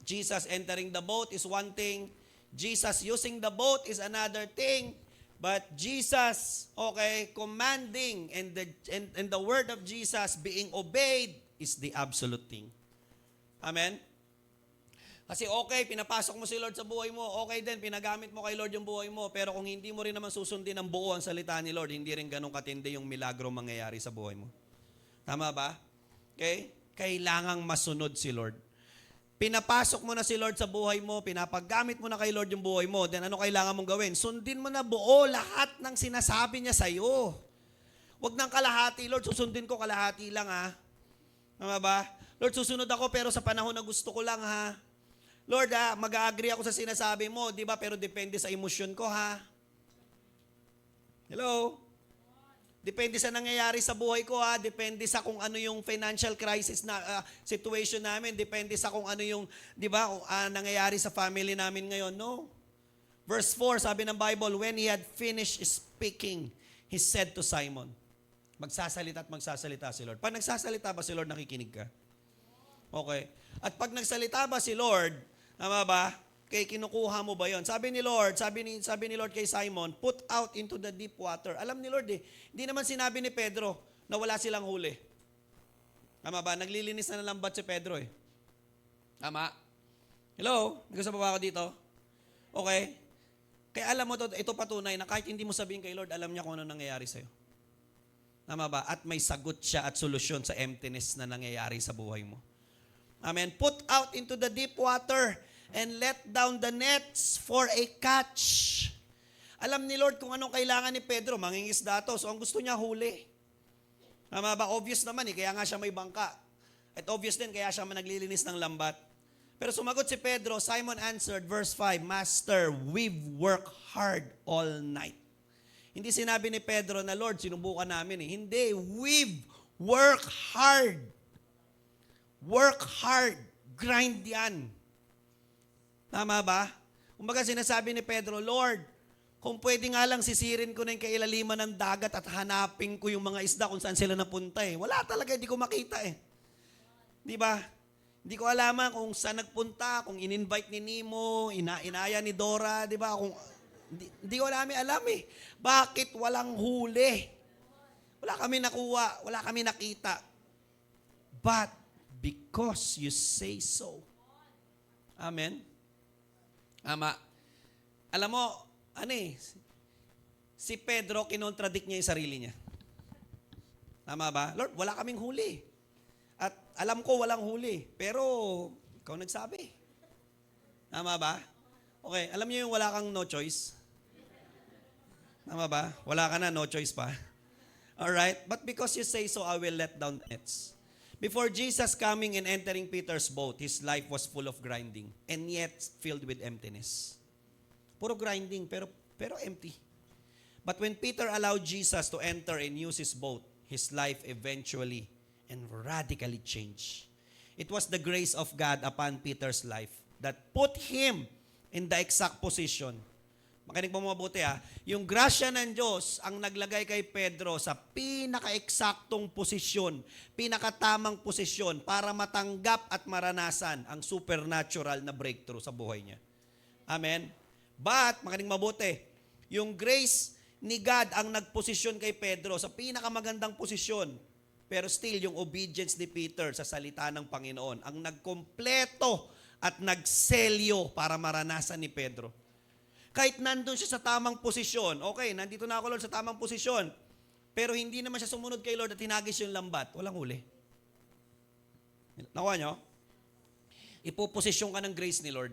Jesus entering the boat is one thing. Jesus using the boat is another thing. But Jesus, okay, commanding and the word of Jesus being obeyed is the absolute thing. Amen? Kasi okay, pinapasok mo si Lord sa buhay mo. Okay din, pinagamit mo kay Lord yung buhay mo. Pero kung hindi mo rin naman susundin ang buo ang salita ni Lord, hindi rin ganun katindi yung milagro mangyayari sa buhay mo. Tama ba? Okay? Kailangang masunod si Lord. Pinapasok mo na si Lord sa buhay mo, pinapagamit mo na kay Lord yung buhay mo, then ano kailangan mong gawin? Sundin mo na buo lahat ng sinasabi niya sa'yo. Huwag nang kalahati, Lord, susundin ko kalahati lang ha. Tama ba? Lord, susunod ako pero sa panahon na gusto ko lang ha. Lord, mag-agree ako sa sinasabi mo, di ba? Pero depende sa emosyon ko, ha? Hello? Depende sa nangyayari sa buhay ko, ha? Depende sa kung ano yung financial crisis na situation namin. Depende sa kung ano yung, di ba, nangyayari sa family namin ngayon. No. Verse 4, sabi ng Bible, when he had finished speaking, he said to Simon, magsasalita at magsasalita si Lord. Pag nagsasalita ba si Lord, nakikinig ka? Okay. At pag nagsalita ba si Lord, tama ba? Kay kinukuha mo ba 'yon? Sabi ni Lord kay Simon, put out into the deep water. Alam ni Lord hindi naman sinabi ni Pedro na wala silang huli. Tama ba? Naglilinis na ng lambat si Pedro eh. Tama? Hello? Nagkasama ba ako dito? Okay. Kaya alam mo ito patunay na kahit hindi mo sabihin kay Lord, alam niya kung ano nangyayari sa'yo. Tama ba? At may sagot siya at solusyon sa emptiness na nangyayari sa buhay mo. Amen. Put out into the deep water and let down the nets for a catch. Alam ni Lord kung anong kailangan ni Pedro. Mangingisda to. So ang gusto niya huli. Tama ba? Obvious naman kaya nga siya may bangka. At obvious din kaya siya naglilinis ng lambat. Pero sumagot si Pedro, Simon answered, verse 5, Master, we've worked hard all night. Hindi sinabi ni Pedro na, Lord, sinubukan namin Hindi, we've worked hard. Work hard. Grind yan. Tama ba? Kumbaga sinasabi ni Pedro, Lord, kung pwede nga lang sisirin ko na yung kailaliman ng dagat at hanapin ko yung mga isda kung saan sila napunta Wala talaga, hindi ko makita Di ba? Hindi ko alaman kung saan nagpunta, kung in-invite ni Nemo, inaya ni Dora, di ba? Hindi ko alam Bakit walang huli? Wala kami nakuha, wala kami nakita. But, because you say so. Amen? Ama. Alam mo, si Pedro, kinontradict niya yung sarili niya. Tama ba? Lord, wala kaming huli. At alam ko walang huli, pero ikaw nagsabi. Tama ba? Okay, alam niyo yung wala kang no choice? Tama ba? Wala ka na, no choice pa. Alright? But because you say so, I will let down the nets. Before Jesus coming and entering Peter's boat, his life was full of grinding and yet filled with emptiness. Puro grinding, pero empty. But when Peter allowed Jesus to enter and use his boat, his life eventually and radically changed. It was the grace of God upon Peter's life that put him in the exact position. Makinig mo mabuti yung grasya ng Diyos ang naglagay kay Pedro sa pinaka-eksaktong posisyon, pinakatamang posisyon para matanggap at maranasan ang supernatural na breakthrough sa buhay niya. Amen? But, makinig mabuti, yung grace ni God ang nagposisyon kay Pedro sa pinakamagandang posisyon, pero still yung obedience ni Peter sa salita ng Panginoon ang nagkompleto at nagselyo para maranasan ni Pedro. Kahit nandun siya sa tamang posisyon, okay, nandito na ako, Lord, sa tamang posisyon, pero hindi naman siya sumunod kay Lord at hinagis yung lambat, walang huli. Nakuha nyo? Ipoposisyon ka ng grace ni Lord.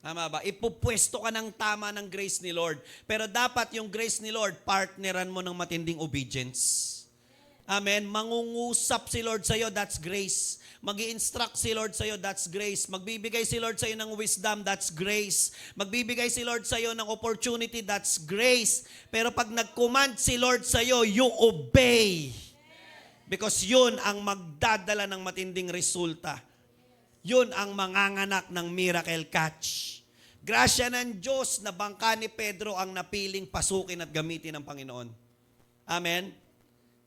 Tama ba? Ipupwesto ka ng tama ng grace ni Lord. Pero dapat yung grace ni Lord, partneran mo ng matinding obedience. Amen? Mangungusap si Lord sa'yo, that's grace. Mag-i-instruct si Lord sa'yo, that's grace. Magbibigay si Lord sa'yo ng wisdom, that's grace. Magbibigay si Lord sa'yo ng opportunity, that's grace. Pero pag nag-command si Lord sa'yo, you obey. Because yun ang magdadala ng matinding resulta. Yun ang manganganak ng miracle catch. Grasya ng Diyos na bangka ni Pedro ang napiling pasukin at gamitin ng Panginoon. Amen?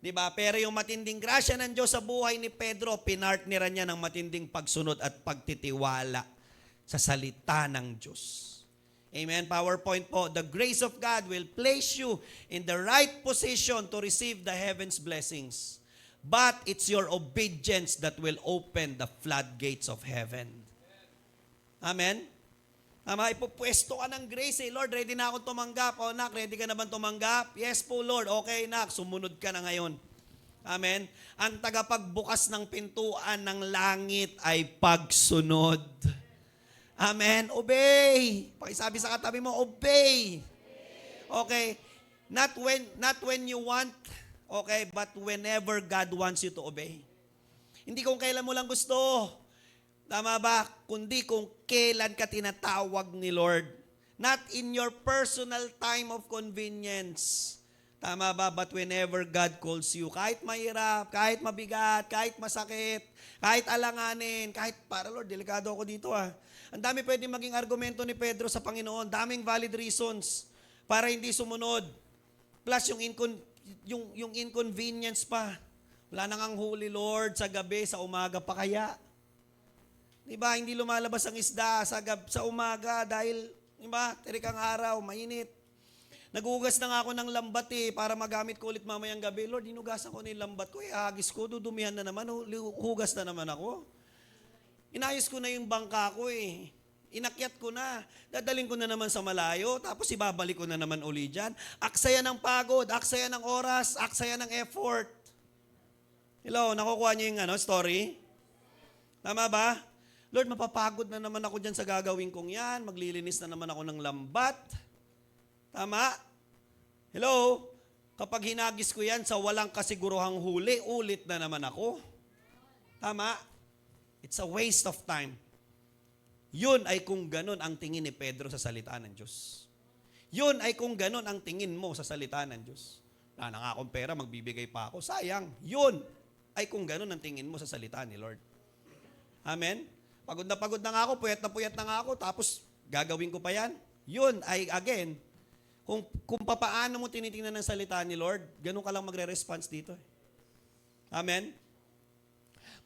Diba? Pero yung matinding grasya ng Diyos sa buhay ni Pedro, pinartneran niya ng matinding pagsunod at pagtitiwala sa salita ng Diyos. Amen? PowerPoint po. The grace of God will place you in the right position to receive the heaven's blessings. But it's your obedience that will open the floodgates of heaven. Amen? Tama, ipupwesto ka ng grace. Lord, ready na akong tumanggap. O, nak, ready ka na ba tumanggap? Yes po, Lord. Okay, nak, sumunod ka na ngayon. Amen? Ang tagapagbukas ng pintuan ng langit ay pagsunod. Amen? Obey. Pakisabi sa katabi mo, obey. Okay? Not when you want, okay, but whenever God wants you to obey. Hindi kung kailan mo lang gusto. Tama ba? Kundi kung kailan ka tinatawag ni Lord. Not in your personal time of convenience. Tama ba? But whenever God calls you, kahit mahirap, kahit mabigat, kahit masakit, kahit alanganin, kahit para Lord, delikado ako dito Ang dami pwedeng maging argumento ni Pedro sa Panginoon. Daming valid reasons para hindi sumunod. Plus yung inconvenience pa. Wala nang ang huli, Lord, sa gabi, sa umaga pa kaya. Diba, hindi lumalabas ang isda sa umaga dahil, diba, terikang araw, mainit. Nagugas na nga ako ng lambat para magamit ko ulit mamayang gabi. Lord, hinugasan ko na yung lambat ko. Hagis ko, dudumihan na naman, hugas na naman ako. Inayos ko na yung bangka ko Inakyat ko na. Dadaling ko na naman sa malayo, tapos ibabalik ko na naman uli dyan. Aksaya ng pagod, aksaya ng oras, aksaya ng effort. Hello, nakukuha niyo yung story? Tama ba? Lord, mapapagod na naman ako dyan sa gagawin kong yan. Maglilinis na naman ako ng lambat. Tama? Hello? Kapag hinagis ko yan sa walang kasiguruhang huli, ulit na naman ako. Tama? It's a waste of time. Yun ay kung ganun ang tingin ni Pedro sa salita ng Diyos. Yun ay kung ganun ang tingin mo sa salita ng Diyos. Wala na nga akong pera, magbibigay pa ako. Sayang. Yun ay kung ganun ang tingin mo sa salita ni Lord. Amen? Pagod na nga ako, puyat na nga ako, tapos gagawin ko pa yan. Yun ay, again, kung papaano mo tinitingnan ng salita ni Lord, ganun ka lang magre-response dito. Amen?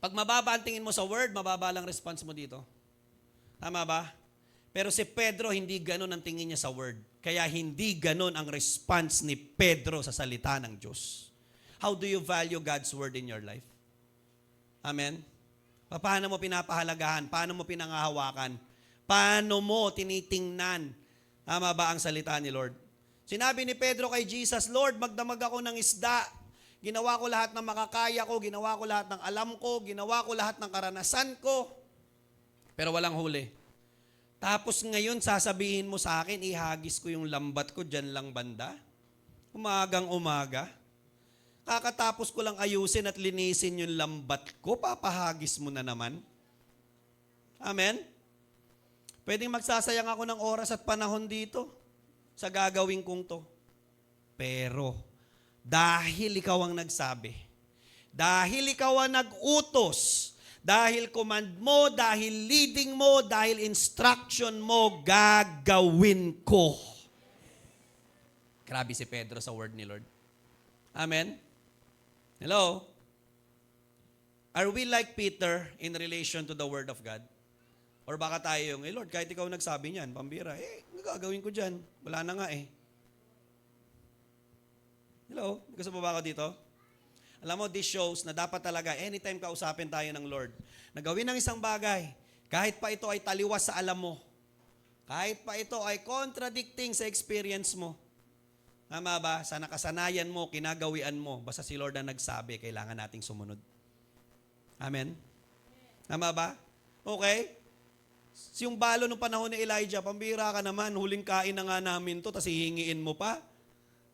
Pag mababa ang tingin mo sa word, mababa lang response mo dito. Tama ba? Pero si Pedro, hindi ganun ang tingin niya sa word. Kaya hindi ganun ang response ni Pedro sa salita ng Diyos. How do you value God's word in your life? Amen? Paano mo pinapahalagahan? Paano mo pinangahawakan? Paano mo tinitingnan? Tama ba ang salita ni Lord? Sinabi ni Pedro kay Jesus, Lord, magdamag ako ng isda. Ginawa ko lahat ng makakaya ko, ginawa ko lahat ng alam ko, ginawa ko lahat ng karanasan ko, pero walang huli. Tapos ngayon sasabihin mo sa akin, ihagis ko yung lambat ko dyan lang banda? Umagang umaga? Kakatapos ko lang ayusin at linisin yung lambat ko, papahagis mo na naman? Amen? Pwedeng magsasayang ako ng oras at panahon dito sa gagawin kong to. Pero, dahil ikaw ang nagsabi, dahil ikaw ang nag-utos, dahil command mo, dahil leading mo, dahil instruction mo, gagawin ko. Grabe si Pedro sa word ni Lord. Amen? Hello? Are we like Peter in relation to the word of God? Or baka tayo yung, Lord, kahit ikaw nagsabi niyan, pambira, gagawin ko dyan. Wala na nga eh. Hello? Gusto mo ba ako dito? Alam mo, this shows na dapat talaga, anytime kausapin tayo ng Lord, na gawin ng isang bagay, kahit pa ito ay taliwas sa alam mo, kahit pa ito ay contradicting sa experience mo, tama ba? Sa nakasanayan mo, kinagawian mo, basta si Lord na nagsabi, kailangan nating sumunod. Amen? Tama ba? Okay? Yung balo nung panahon ni Elijah, pambira ka naman, huling kain na nga namin to, tas hihingiin mo pa.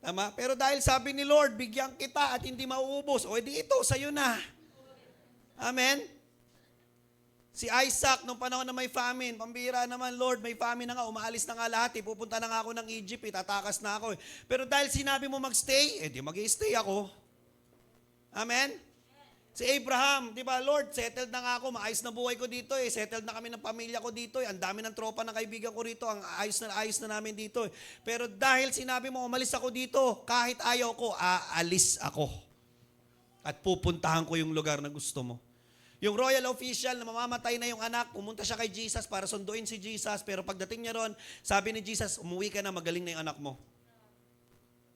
Tama? Pero dahil sabi ni Lord, bigyan kita at hindi mauubos, o edi ito, sa'yo na. Amen? Si Isaac, nung panahon na may famine, pambira naman, Lord, may famine na nga, umaalis na nga lahat, pupunta na nga ako ng Egypt, tatakas na ako. Pero dahil sinabi mo magstay, edi mag-i-stay ako. Amen? Si Abraham, di ba, Lord, settled na nga ako, maayos na buhay ko dito settled na kami ng pamilya ko dito ang dami ng tropa ng kaibigan ko rito, ang ayos na namin dito Pero dahil sinabi mo, umalis ako dito, kahit ayaw ko, aalis ako. At pupuntahan ko yung lugar na gusto mo. Yung royal official na mamamatay na yung anak, pumunta siya kay Jesus para sunduin si Jesus, pero pagdating niya ron, sabi ni Jesus, umuwi ka na, magaling na yung anak mo.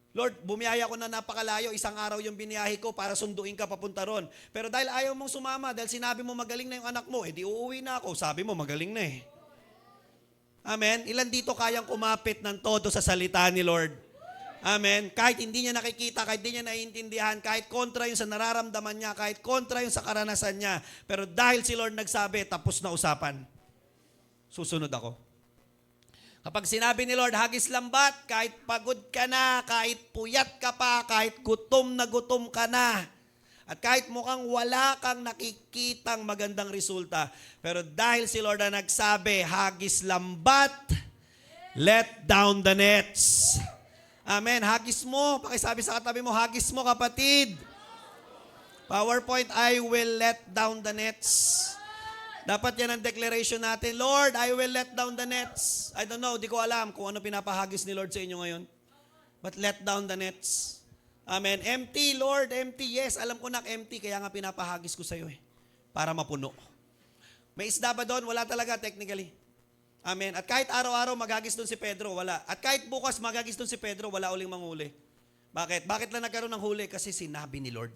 Lord, bumiyaya ko na napakalayo, isang araw yung biniyahe ko para sunduin ka papunta ron. Pero dahil ayaw mong sumama, dahil sinabi mo magaling na yung anak mo, di uuwi na ako. Sabi mo magaling na Amen? Ilan dito kayang kumapit ng todo sa salita ni Lord? Amen? Kahit hindi niya nakikita, kahit hindi niya naiintindihan, kahit kontra yung sa nararamdaman niya, kahit kontra yung sa karanasan niya. Pero dahil si Lord nagsabi, tapos na usapan. Susunod ako. Kapag sinabi ni Lord, hagis lambat, kahit pagod ka na, kahit puyat ka pa, kahit gutom na gutom ka na, at kahit mukhang wala kang nakikitang magandang resulta, pero dahil si Lord na nagsabi, hagis lambat, let down the nets. Amen. Hagis mo. Pakisabi sa katabi mo, hagis mo kapatid. PowerPoint, I will let down the nets. Dapat yan ang declaration natin. Lord, I will let down the nets. I don't know, di ko alam kung ano pinapahagis ni Lord sa inyo ngayon. But let down the nets. Amen. Empty, Lord, empty. Yes, alam ko na empty, kaya nga pinapahagis ko sa iyo para mapuno. May isda ba doon? Wala talaga, technically. Amen. At kahit araw-araw maghagis doon si Pedro, wala. At kahit bukas maghagis doon si Pedro, wala uling manghuli. Bakit? Bakit lang nagkaroon ng huli? Kasi sinabi ni Lord.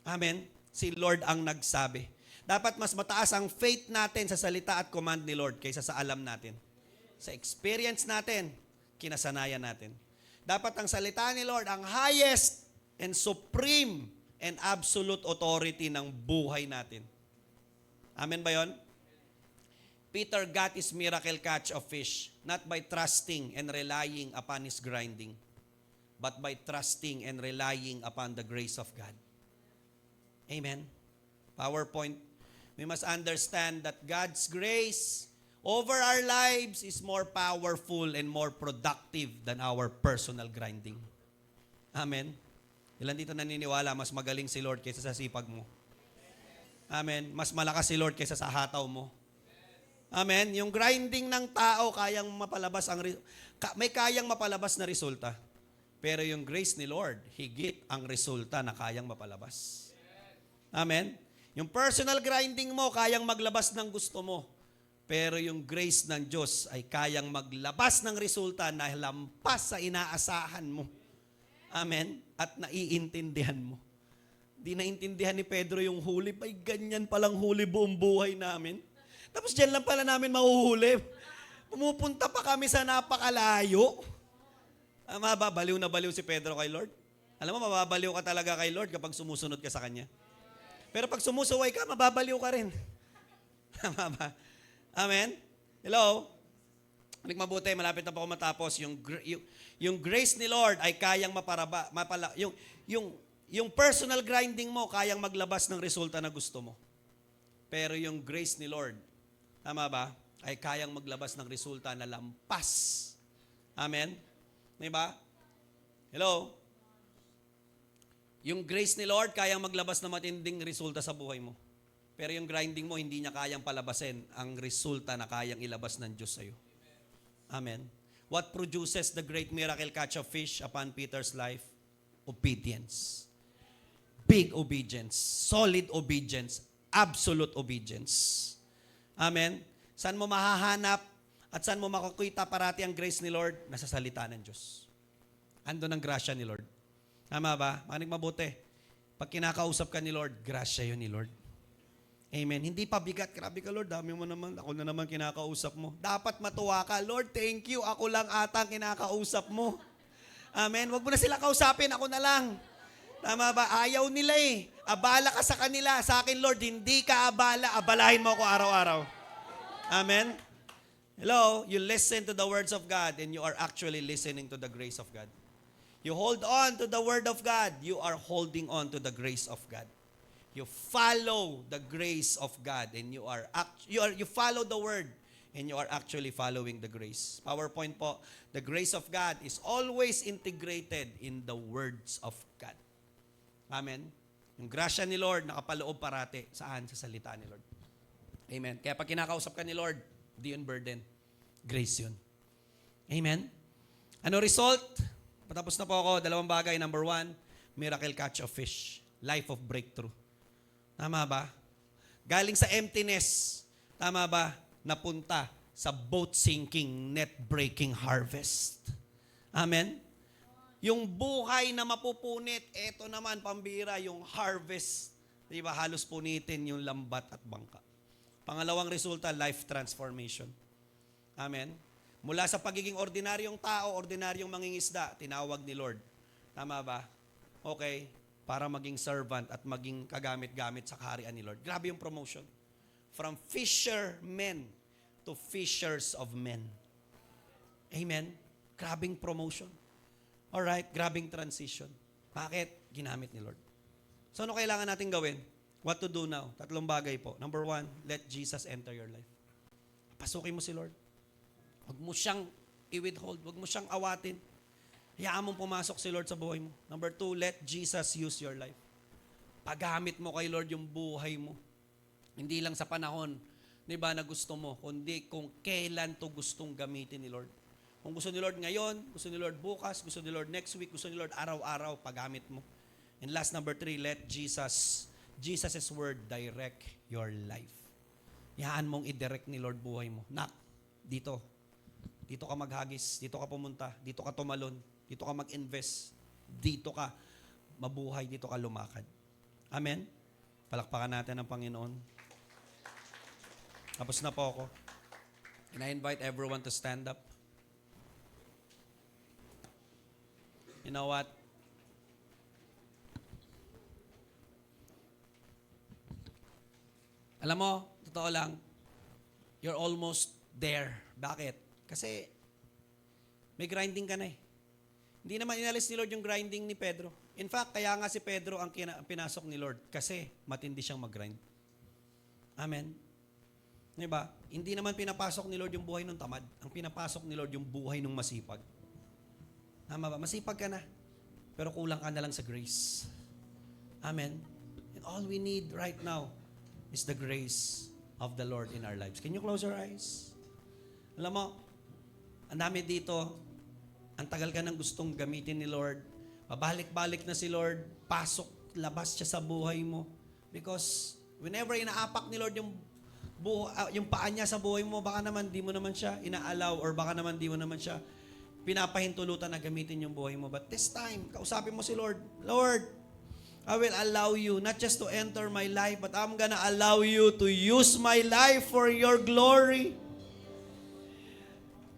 Amen. Si Lord ang nagsabi. Dapat mas mataas ang faith natin sa salita at command ni Lord kaysa sa alam natin. Sa experience natin, kinasanayan natin. Dapat ang salita ni Lord ang highest and supreme and absolute authority ng buhay natin. Amen ba yon? Peter got his miracle catch of fish, not by trusting and relying upon his grinding, but by trusting and relying upon the grace of God. Amen? PowerPoint. We must understand that God's grace over our lives is more powerful and more productive than our personal grinding. Amen? Ilan dito naniniwala, mas magaling si Lord kaysa sa sipag mo? Amen? Mas malakas si Lord kaysa sa hataw mo? Amen? Yung grinding ng tao, kayang mapalabas may kayang mapalabas na resulta. Pero yung grace ni Lord, higit ang resulta na kayang mapalabas. Amen? Yung personal grinding mo, kayang maglabas ng gusto mo. Pero yung grace ng Diyos ay kayang maglabas ng resulta na lampas sa inaasahan mo. Amen? At naiintindihan mo. Di naintindihan ni Pedro yung huli. Ay, ganyan palang huli buong buhay namin. Tapos dyan lang pala namin mahuhuli. Pumupunta pa kami sa napakalayo. Tama ba? Baliw na baliw si Pedro kay Lord? Alam mo, mababaliw ka talaga kay Lord kapag sumusunod ka sa Kanya. Pero pag sumusuway ka, mababaliw ka rin. Tama ba? Amen? Hello? Manig mabuti, malapit na po ako matapos. Yung grace ni Lord ay kayang yung personal grinding mo, kayang maglabas ng resulta na gusto mo. Pero yung grace ni Lord, tama ba, ay kayang maglabas ng resulta na lampas. Amen? Diba? Hello? Yung grace ni Lord, kayang maglabas ng matinding resulta sa buhay mo. Pero yung grinding mo, hindi niya kayang palabasin ang resulta na kayang ilabas ng Diyos sa'yo. Amen. What produces the great miracle catch of fish upon Peter's life? Obedience. Big obedience. Solid obedience. Absolute obedience. Amen. Saan mo mahahanap at saan mo makikita parati ang grace ni Lord? Nasa salita ng Diyos. Ando ng grasya ni Lord. Tama ba? Manig mabuti. Pag kinakausap ka ni Lord, grasya yun ni Lord. Amen. Hindi pa bigat. Grabe ka, Lord. Dami mo naman. Ako na naman kinakausap mo. Dapat matuwa ka. Lord, thank you. Ako lang atang kinakausap mo. Amen. Huwag mo na sila kausapin. Ako na lang. Tama ba? Ayaw nila eh. Abala ka sa kanila. Sa akin, Lord, hindi ka abala. Abalahin mo ako araw-araw. Amen. Hello? You listen to the words of God and you are actually listening to the grace of God. You hold on to the Word of God, you are holding on to the grace of God. You follow the grace of God and you follow the Word and you are actually following the grace. PowerPoint po, the grace of God is always integrated in the words of God. Amen. Yung grasya ni Lord nakapaloob parati saan? Sa salita ni Lord. Amen. Kaya pag kinakausap ka ni Lord, di yun burden. Grace yun. Amen. Ano result? Patapos na po ako, 2 bagay. Number 1, miracle catch of fish. Life of breakthrough. Tama ba? Galing sa emptiness, tama ba? Napunta sa boat sinking, net breaking harvest. Amen? Yung buhay na mapupunit, eto naman, pambira, yung harvest. Di ba? Halos punitin yung lambat at bangka. Pangalawang resulta, life transformation. Amen? Mula sa pagiging ordinaryong tao, ordinaryong mangingisda, tinawag ni Lord. Tama ba? Okay, para maging servant at maging kagamit-gamit sa kaharian ni Lord. Grabe yung promotion. From fishermen to fishers of men. Amen? Grabing promotion. Alright, grabing transition. Bakit? Ginamit ni Lord. So ano kailangan natin gawin? What to do now? 3 bagay po. Number 1, let Jesus enter your life. Pasukin mo si Lord. Huwag mo siyang i-withhold. Huwag mo siyang awatin. Hayaan mong pumasok si Lord sa buhay mo. Number 2, let Jesus use your life. Paggamit mo kay Lord yung buhay mo. Hindi lang sa panahon, di ba, na gusto mo, kundi kung kailan to gustong gamitin ni Lord. Kung gusto ni Lord ngayon, gusto ni Lord bukas, gusto ni Lord next week, gusto ni Lord araw-araw, paggamit mo. And last, number 3, let Jesus' word direct your life. Hayaan mong i-direct ni Lord buhay mo. Nak, dito ka maghagis, dito ka pumunta, dito ka tumalon, dito ka mag-invest, dito ka mabuhay, dito ka lumakad. Amen? Palakpakan natin ang Panginoon. Tapos na po ako. And I invite everyone to stand up. You know what? Alam mo, totoo lang, you're almost there. Bakit? Kasi may grinding ka na eh. Hindi naman inalis ni Lord yung grinding ni Pedro. In fact, kaya nga si Pedro ang pinasok ni Lord kasi matindi siyang mag-grind. Amen? Diba? Hindi naman pinapasok ni Lord yung buhay ng tamad. Ang pinapasok ni Lord yung buhay ng masipag. Tama ba? Masipag ka na. Pero kulang ka na lang sa grace. Amen? And all we need right now is the grace of the Lord in our lives. Can you close your eyes? Alam mo, ang dami dito, ang tagal ka nang gustong gamitin ni Lord. Pabalik-balik na si Lord, pasok, labas siya sa buhay mo. Because whenever inaapak ni Lord yung paa niya sa buhay mo, baka naman di mo naman siya inaalaw or baka naman di mo naman siya pinapahintulutan na gamitin yung buhay mo. But this time, kausapin mo si Lord, Lord, I will allow you not just to enter my life, but I'm gonna allow you to use my life for your glory.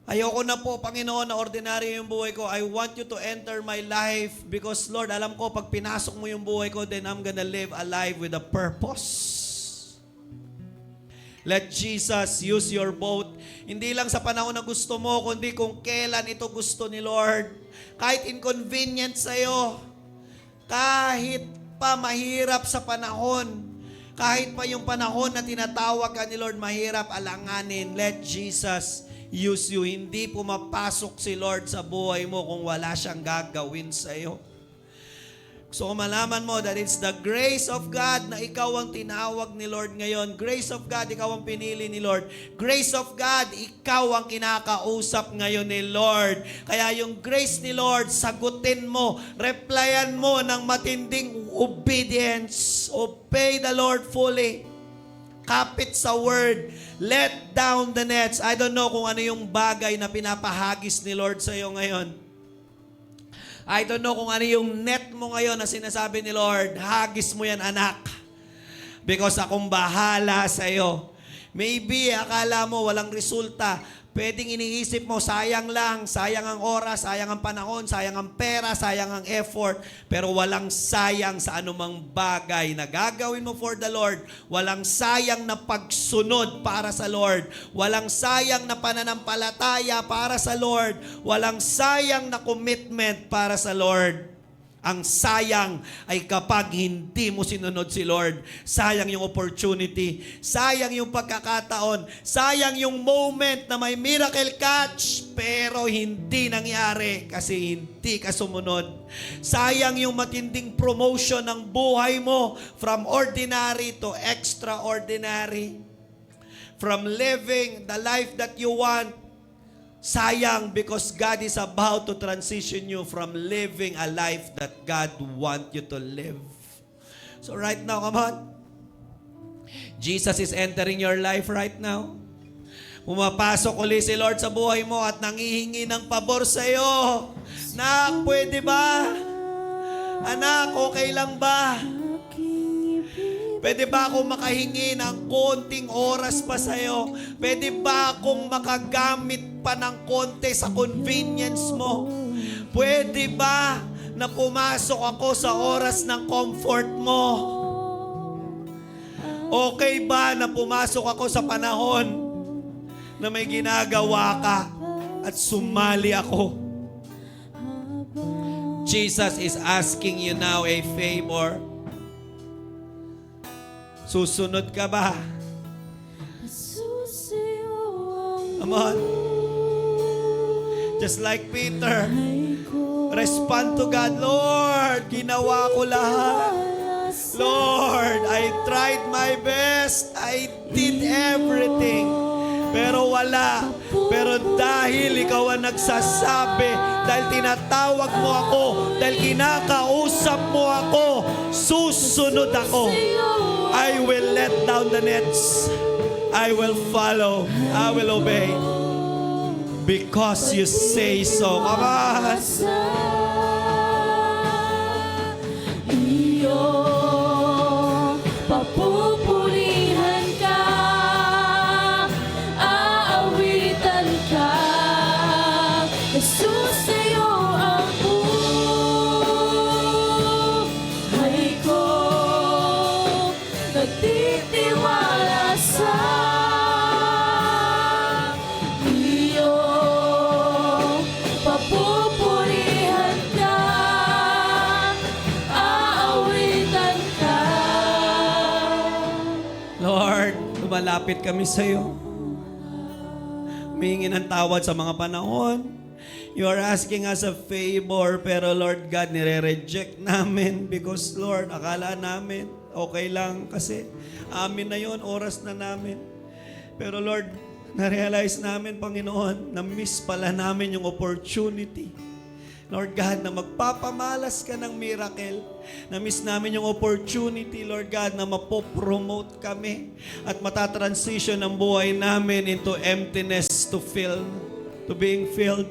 Ayoko na po, Panginoon, na ordinary yung buhay ko. I want you to enter my life because, Lord, alam ko, pag pinasok mo yung buhay ko, then I'm gonna live a life with a purpose. Let Jesus use your boat. Hindi lang sa panahon na gusto mo, kundi kung kailan ito gusto ni Lord. Kahit inconvenient sa'yo, kahit pa mahirap sa panahon, kahit pa yung panahon na tinatawag ka ni Lord mahirap alanganin, let Jesus use you. Hindi pumapasok si Lord sa buhay mo kung wala siyang gagawin sa iyo. So malaman mo that it's the grace of God na ikaw ang tinawag ni Lord ngayon. Grace of God, ikaw ang pinili ni Lord. Grace of God, ikaw ang kinakausap ngayon ni Lord. Kaya yung grace ni Lord, sagutin mo, replyan mo ng matinding obedience. Obey the Lord fully. Kapit sa word. Let down the nets. I don't know kung ano yung bagay na pinapahagis ni Lord sa iyo ngayon. I don't know kung ano yung net mo ngayon na sinasabi ni Lord. Hagis mo yan, anak. Because akong bahala sa iyo. Maybe akala mo walang resulta. Pwedeng iniisip mo, sayang lang, sayang ang oras, sayang ang panahon, sayang ang pera, sayang ang effort, pero walang sayang sa anumang bagay na gagawin mo for the Lord. Walang sayang na pagsunod para sa Lord. Walang sayang na pananampalataya para sa Lord. Walang sayang na commitment para sa Lord. Ang sayang ay kapag hindi mo sinunod si Lord. Sayang yung opportunity. Sayang yung pagkakataon. Sayang yung moment na may miracle catch pero hindi nangyari kasi hindi ka sumunod. Sayang yung matinding promotion ng buhay mo from ordinary to extraordinary. From living the life that you want. Sayang because God is about to transition you from living a life that God wants you to live. So right now, come on. Jesus is entering your life right now. Pumapasok uli si Lord sa buhay mo at nangihingi ng pabor sa iyo. Nak, pwede ba? Anak, okay lang ba? Pwede ba akong makahingi ng konting oras pa sa'yo? Pwede ba akong makagamit pa ng konti sa convenience mo? Pwede ba na pumasok ako sa oras ng comfort mo? Okay ba na pumasok ako sa panahon na may ginagawa ka at sumali ako? Jesus is asking you now a favor. Susunod ka ba? Come on. Just like Peter, respond to God. Lord, ginawa ko lahat. Lord, I tried my best. I did everything. Pero wala. Pero dahil ikaw ang nagsasabi, dahil tinatawag mo ako, dahil kinakausap mo ako, susunod ako. I will let down the nets. I will follow. I will obey. Because you say so. Come on. Papupurihan ka, aawitan ka, Jesus sa'yo ang buhay ko, nagtitiwala sa iyo. Papupurihan ka, aawitan ka. Lord, lumalapit kami sa iyo. Humingi ng tawad sa mga panahon. You are asking us a favor, pero Lord God, nire-reject namin because Lord, akala namin okay lang kasi amin na yon, oras na namin. Pero Lord, na-realize namin, Panginoon, na miss pala namin yung opportunity. Lord God, na magpapamalas ka ng miracle. Na-miss namin yung opportunity, Lord God, na mapopromote kami at matatransition ang buhay namin into emptiness to being filled.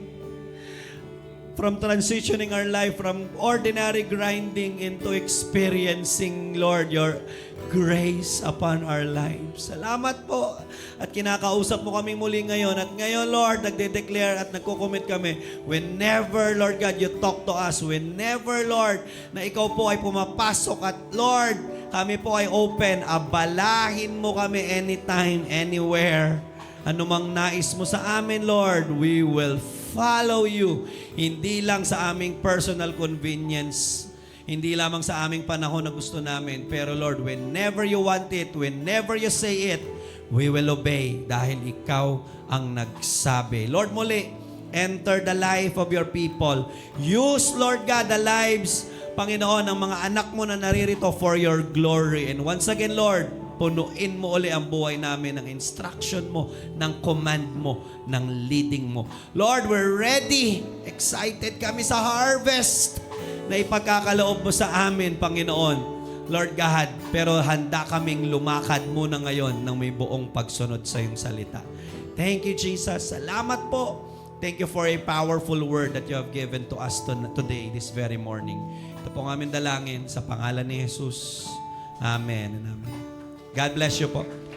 From transitioning our life from ordinary grinding into experiencing, Lord, your grace upon our lives. Salamat po. At kinakausap mo kami muli ngayon. At ngayon, Lord, nagde-declare at nagko-commit kami. Whenever, Lord God, you talk to us. Whenever, Lord, na ikaw po ay pumapasok. At Lord, kami po ay open. Abalahin mo kami anytime, anywhere. Anumang nais mo sa amin, Lord, we will follow you. Hindi lang sa aming personal convenience. Hindi lamang sa aming panahon na gusto namin. Pero Lord, whenever you want it, whenever you say it, we will obey dahil ikaw ang nagsabi. Lord, muli, enter the life of your people. Use, Lord God, the lives, Panginoon, ng mga anak mo na naririto for your glory. And once again, Lord, punuin mo uli ang buhay namin ng instruction mo, ng command mo, ng leading mo. Lord, we're ready. Excited kami sa harvest na ipagkakaloob mo sa amin, Panginoon. Lord God, pero handa kaming lumakad muna ngayon ng may buong pagsunod sa iyong salita. Thank you, Jesus. Salamat po. Thank you for a powerful word that you have given to us today, this very morning. Ito po ang aming dalangin sa pangalan ni Jesus. Amen and amen. God bless you po.